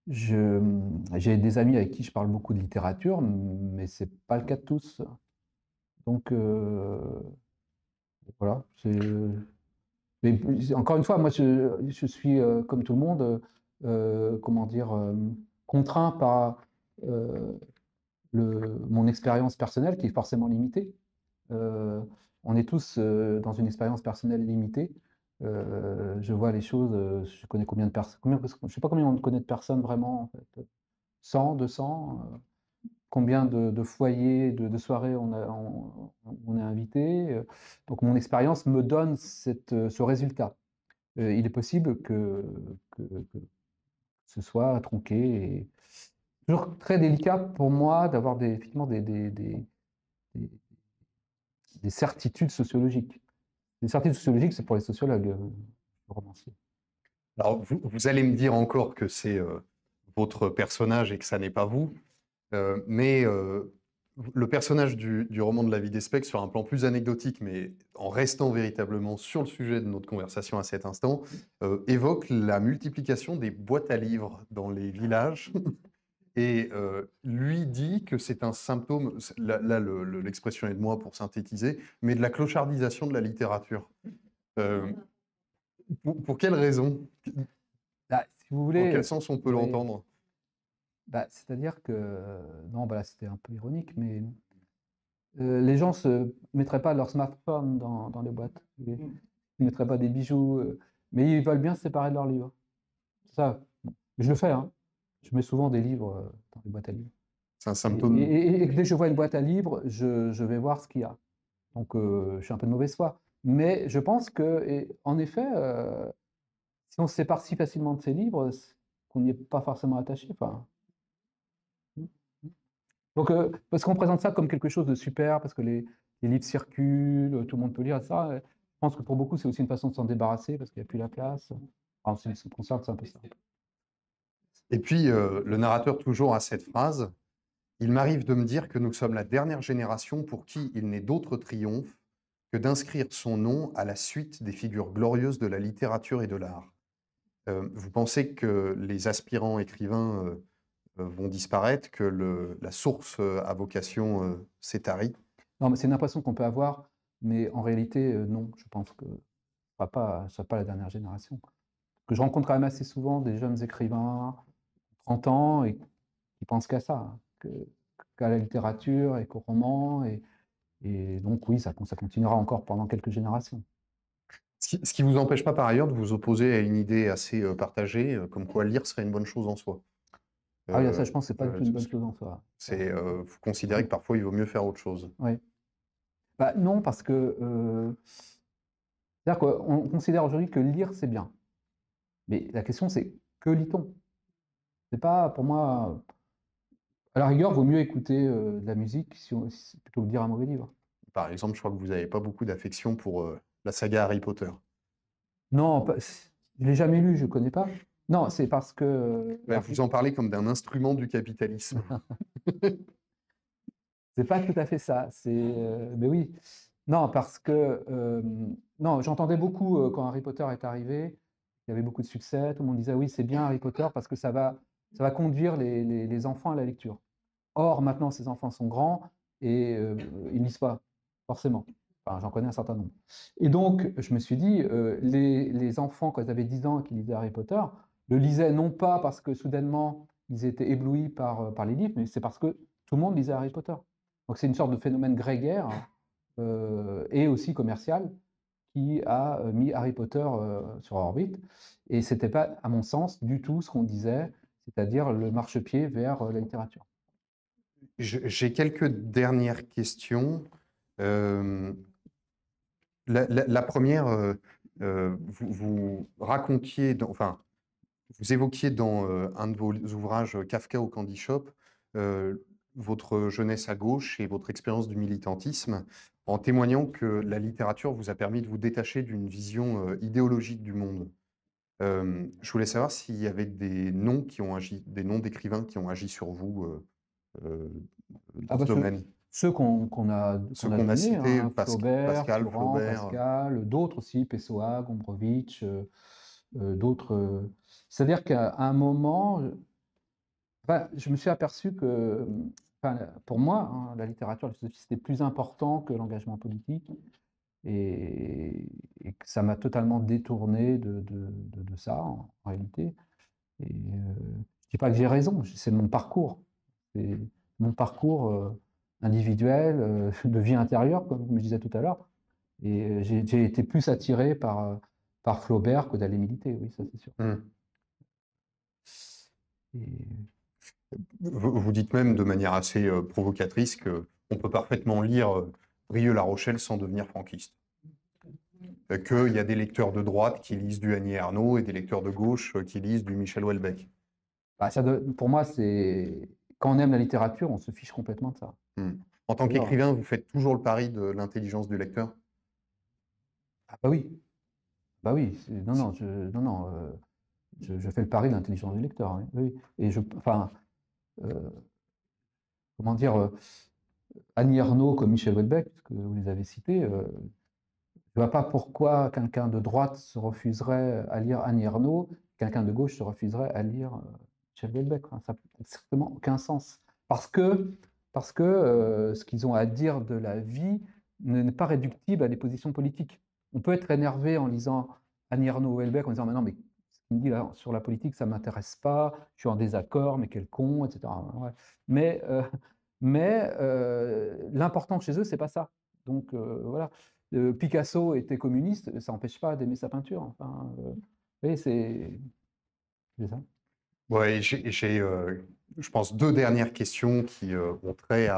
j'ai des amis avec qui je parle beaucoup de littérature, mais c'est pas le cas de tous. Donc, voilà. Mais encore une fois, moi, je suis, comme tout le monde, comment dire, contraint par euh, mon expérience personnelle qui est forcément limitée. Euh, on est tous dans une expérience personnelle limitée. Je vois les choses, je connais combien de personnes, je ne sais pas combien on connaît de personnes vraiment, en fait. 100, 200, combien de foyers, de soirées on est invité. Donc mon expérience me donne ce résultat. Il est possible que ce soit tronqué. Et toujours très délicat pour moi d'avoir effectivement des- des certitudes sociologiques. Les certitudes sociologiques, c'est pour les sociologues, le romancier. Alors, vous allez me dire encore que c'est votre personnage et que ça n'est pas vous, mais le personnage du roman de la vie d'Espec, sur un plan plus anecdotique, mais en restant véritablement sur le sujet de notre conversation à cet instant, évoque la multiplication des boîtes à livres dans les villages et lui dit que c'est un symptôme, là, l'expression est de moi pour synthétiser, mais de la clochardisation de la littérature. Euh, pour quelle raison? Bah, si vous Dans voulez, quel sens on peut oui, l'entendre? bah, c'est-à-dire que, non, bah, là, c'était un peu ironique, mais les gens ne se mettraient pas leur smartphone dans les boîtes. Ils ne mettraient pas des bijoux, mais ils veulent bien se séparer de leurs livres. Ça, bon, je le fais, hein. Je mets souvent des livres dans les boîtes à livres. C'est un Et, symptôme. et dès que je vois une boîte à livres, je vais voir ce qu'il y a. Donc, je suis un peu de mauvaise foi. Mais je pense que, en effet, si on se sépare si facilement de ses livres, qu'on n'y est pas forcément attaché. Enfin, donc, parce qu'on présente ça comme quelque chose de super, parce que les livres circulent, tout le monde peut lire ça. Je pense que pour beaucoup, c'est aussi une façon de s'en débarrasser, parce qu'il n'y a plus la place. En ce qui me concerne, c'est un peu ça. Et puis, le narrateur toujours a cette phrase: il m'arrive de me dire que nous sommes la dernière génération pour qui il n'est d'autre triomphe que d'inscrire son nom à la suite des figures glorieuses de la littérature et de l'art. Vous pensez que les aspirants écrivains vont disparaître, que la source à vocation s'est tarie? Non, mais c'est une impression qu'on peut avoir, mais en réalité, non. Je pense que ce sera pas la dernière génération. Que je rencontre quand même assez souvent des jeunes écrivains, 30 ans et qui pensent qu'à ça, hein, qu'à la littérature et qu'au roman. Et donc oui, ça continuera encore pendant quelques générations. Ce qui vous empêche pas par ailleurs de vous opposer à une idée assez partagée, comme quoi lire serait une bonne chose en soi. Ah oui, ça, je pense que c'est pas du tout une bonne Parce que chose en soi. Ça. vous considérez que parfois il vaut mieux faire autre chose. Oui. Bah, non, parce que c'est-à-dire qu'on considère aujourd'hui que lire, c'est bien. Mais la question, c'est que lit-on? C'est pas, pour moi, à la rigueur, vaut mieux écouter de la musique plutôt que lire un mauvais livre. Par exemple, je crois que vous n'avez pas beaucoup d'affection pour la saga Harry Potter. Non, je l'ai jamais lu, je connais pas. Non, c'est parce que Ouais, vous en parlez comme d'un instrument du capitalisme. c'est pas tout à fait ça. Mais oui, non, parce que non, j'entendais beaucoup quand Harry Potter est arrivé, il y avait beaucoup de succès. Tout le monde disait oui, c'est bien Harry Potter parce que ça va conduire les enfants à la lecture. Or, maintenant, ces enfants sont grands et ils ne lisent pas, forcément. Enfin, j'en connais un certain nombre. Et donc, je me suis dit, les enfants, quand ils avaient 10 ans et qui lisaient Harry Potter, le lisaient non pas parce que soudainement, ils étaient éblouis par les livres, mais c'est parce que tout le monde lisait Harry Potter. Donc, c'est une sorte de phénomène grégaire et aussi commercial qui a mis Harry Potter sur orbite. Et ce n'était pas, à mon sens, du tout ce qu'on disait, c'est-à-dire le marchepied vers la littérature. J'ai quelques dernières questions. La première, vous racontiez, enfin, vous évoquiez dans un de vos ouvrages, Kafka au Candy Shop, votre jeunesse à gauche et votre expérience du militantisme, en témoignant que la littérature vous a permis de vous détacher d'une vision idéologique du monde. Je voulais savoir s'il y avait des noms qui ont agi, des noms d'écrivains qui ont agi sur vous Ah dans ce bah domaine. ceux qu'on a Ceux qu'on a donnés, cités, hein, Flaubert, Pascal, Florent, Flaubert. Pascal, d'autres aussi, Pessoa, Gombrowicz, d'autres. C'est-à-dire qu'à un moment, enfin, je me suis aperçu que, enfin, pour moi, hein, la littérature, c'était plus important que l'engagement politique, et que ça m'a totalement détourné de ça, en réalité. Et je dis pas que j'ai raison, c'est mon parcours. C'est mon parcours individuel, de vie intérieure, comme je disais tout à l'heure. Et j'ai été plus attiré par Flaubert que d'aller militer, oui, ça c'est sûr. Et Vous dites même de manière assez provocatrice qu'on peut parfaitement lire Brieux-La Rochelle sans devenir franquiste. Qu'il y a des lecteurs de droite qui lisent du Annie Ernaux et des lecteurs de gauche qui lisent du Michel Houellebecq. bah, pour moi, c'est quand on aime la littérature, on se fiche complètement de ça. En tant D'ailleurs, qu'écrivain, vous faites toujours le pari de l'intelligence du lecteur? ah bah oui, bah oui, non, non, non, non, je fais le pari de l'intelligence du lecteur, oui, oui. Et enfin, comment dire, Annie Ernaux comme Michel Houellebecq, puisque vous les avez cités, je ne vois pas pourquoi quelqu'un de droite se refuserait à lire Annie Ernaux, quelqu'un de gauche se refuserait à lire Michel Houellebecq. Hein. Ça n'a certainement aucun sens. Parce que ce qu'ils ont à dire de la vie n'est pas réductible à des positions politiques. On peut être énervé en lisant Annie Ernaux ou Houellebecq en disant mais non, mais ce qu'il me dit là sur la politique, ça ne m'intéresse pas, je suis en désaccord, mais quel con, etc. Ouais. Mais l'important chez eux, c'est pas ça. Donc voilà. Picasso était communiste, ça n'empêche pas d'aimer sa peinture. Enfin, vous voyez, c'est ça. Ouais, je pense, deux dernières questions qui ont trait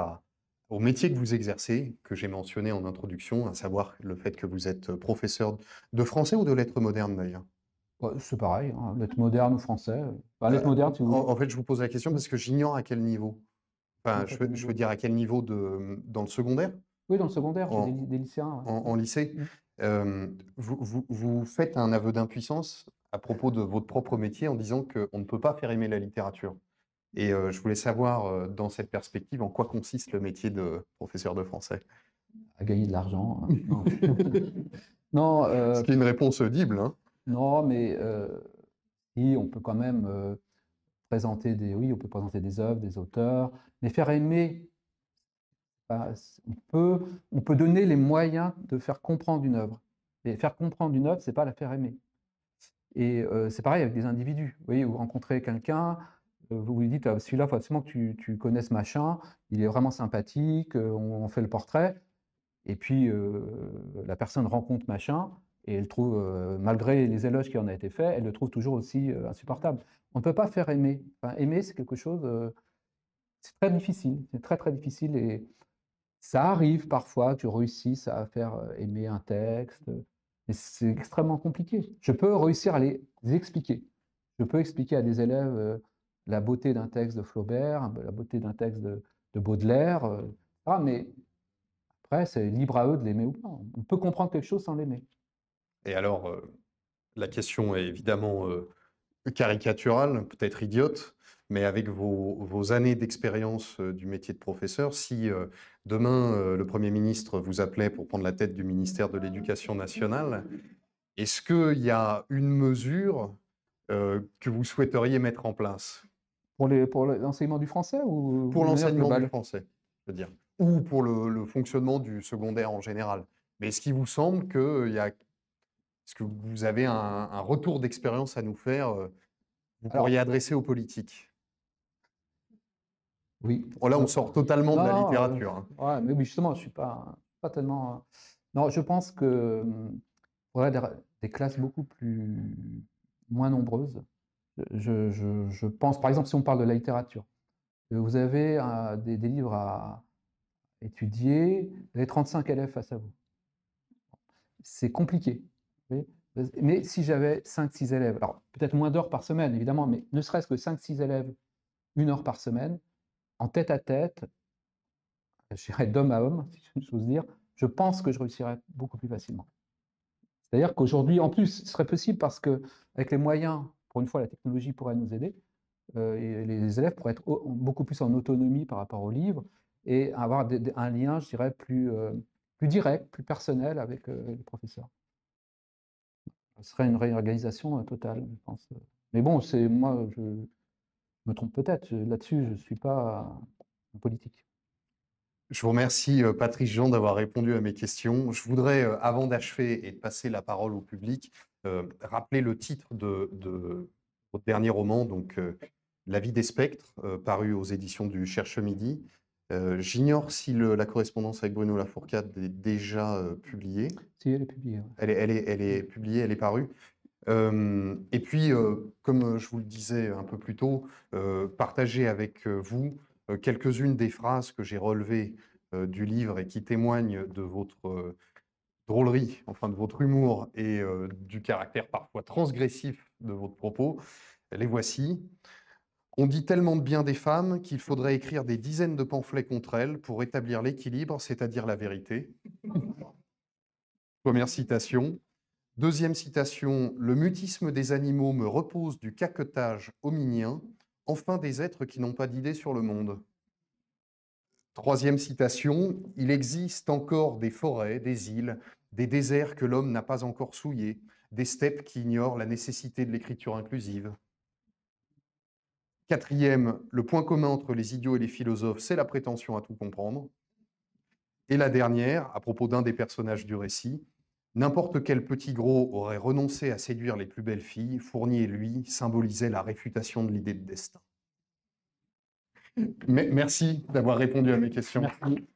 au métier que vous exercez, que j'ai mentionné en introduction, à savoir le fait que vous êtes professeur de français ou de lettres modernes d'ailleurs. Ouais, c'est pareil, hein, lettres modernes ou français. Enfin, lettres modernes, si vous voulez. En fait, je vous pose la question parce que j'ignore à quel niveau. Enfin, Comment ça, quel je veux niveau? dire à quel niveau dans le secondaire, Oui, dans le secondaire, j'ai en, des lycéens. Ouais. en lycée. Vous faites un aveu d'impuissance à propos de votre propre métier en disant qu'on ne peut pas faire aimer la littérature. Et je voulais savoir, dans cette perspective, en quoi consiste le métier de professeur de français? À gagner de l'argent. Hein. Non, non, Ce qui est une réponse audible, hein. non, mais si, on peut quand même oui, on peut présenter des œuvres, des auteurs, mais faire aimer, bah, on peut donner les moyens de faire comprendre une œuvre. Et faire comprendre une œuvre, c'est pas la faire aimer. Et c'est pareil avec des individus. Vous voyez, vous rencontrez quelqu'un, vous lui dites: «Ah, celui-là, il faut absolument que tu connaisses machin, il est vraiment sympathique, on fait le portrait». Et puis, la personne rencontre machin et elle trouve, malgré les éloges qui en a été faits, elle le trouve toujours aussi, insupportable. On ne peut pas faire aimer. Enfin, aimer, c'est quelque chose, c'est très difficile, c'est très, très difficile et ça arrive parfois que tu réussisses à faire, aimer un texte, mais c'est extrêmement compliqué. Je peux réussir à les expliquer. Je peux expliquer à des élèves, la beauté d'un texte de Flaubert, la beauté d'un texte de Baudelaire, mais après, c'est libre à eux de l'aimer ou pas. On peut comprendre quelque chose sans l'aimer. Et alors, la question est évidemment caricaturale, peut-être idiote, mais avec vos années d'expérience du métier de professeur, si demain le Premier ministre vous appelait pour prendre la tête du ministère de l'Éducation nationale, est-ce qu'il y a une mesure que vous souhaiteriez mettre en place Pour l'enseignement du français ou pour de manière l'enseignement du globale? français, je veux dire, ou pour le fonctionnement du secondaire en général? Mais est-ce qu'il vous semble qu'il y a, est-ce que vous avez un retour d'expérience à nous faire, vous pourriez Alors, adresser aux politiques? oui. Oh là, on Non, sort totalement de la non, littérature, hein. ouais, mais oui, justement, je suis pas tellement, non, je pense que, faudrait des classes beaucoup moins nombreuses. Je pense, par exemple, si on parle de la littérature, vous avez, des livres à étudier, vous avez 35 élèves face à vous. C'est compliqué, vous voyez? Mais si j'avais 5-6 élèves, alors peut-être moins d'heures par semaine évidemment, mais ne serait-ce que 5-6 élèves, 1 heure par semaine, en tête à tête, je dirais d'homme à homme, si j'ose dire, je pense que je réussirais beaucoup plus facilement. C'est-à-dire qu'aujourd'hui, en plus, ce serait possible parce qu'avec les moyens, pour une fois, la technologie pourrait nous aider, et les élèves pourraient être beaucoup plus en autonomie par rapport aux livres et avoir un lien, je dirais, plus direct, plus personnel avec les professeurs. Ce serait une réorganisation, totale, je pense, mais bon, c'est moi, je me trompe peut-être, là-dessus, je ne suis pas en politique. Je vous remercie, Patrice Jean, d'avoir répondu à mes questions. Je voudrais, avant d'achever et de passer la parole au public, rappeler le titre de votre dernier roman, donc La vie des spectres, paru aux éditions du Cherche Midi. J'ignore si la correspondance avec Bruno Lafourcade est déjà publiée. Si, elle est publiée, ouais. Elle est publiée, elle est parue. Et puis, comme je vous le disais un peu plus tôt, partager avec vous quelques-unes des phrases que j'ai relevées du livre et qui témoignent de votre drôlerie, enfin de votre humour et du caractère parfois transgressif de votre propos. Les voici. On dit tellement de bien des femmes qu'il faudrait écrire des dizaines de pamphlets contre elles pour établir l'équilibre, c'est-à-dire la vérité. Première citation. Deuxième citation, le mutisme des animaux me repose du caquetage hominien, enfin des êtres qui n'ont pas d'idée sur le monde. Troisième citation, il existe encore des forêts, des îles, des déserts que l'homme n'a pas encore souillés, des steppes qui ignorent la nécessité de l'écriture inclusive. Quatrième, le point commun entre les idiots et les philosophes, c'est la prétention à tout comprendre. Et la dernière, à propos d'un des personnages du récit, n'importe quel petit gros aurait renoncé à séduire les plus belles filles, Fournier, lui, symbolisait la réfutation de l'idée de destin. Merci d'avoir répondu à mes questions. Merci.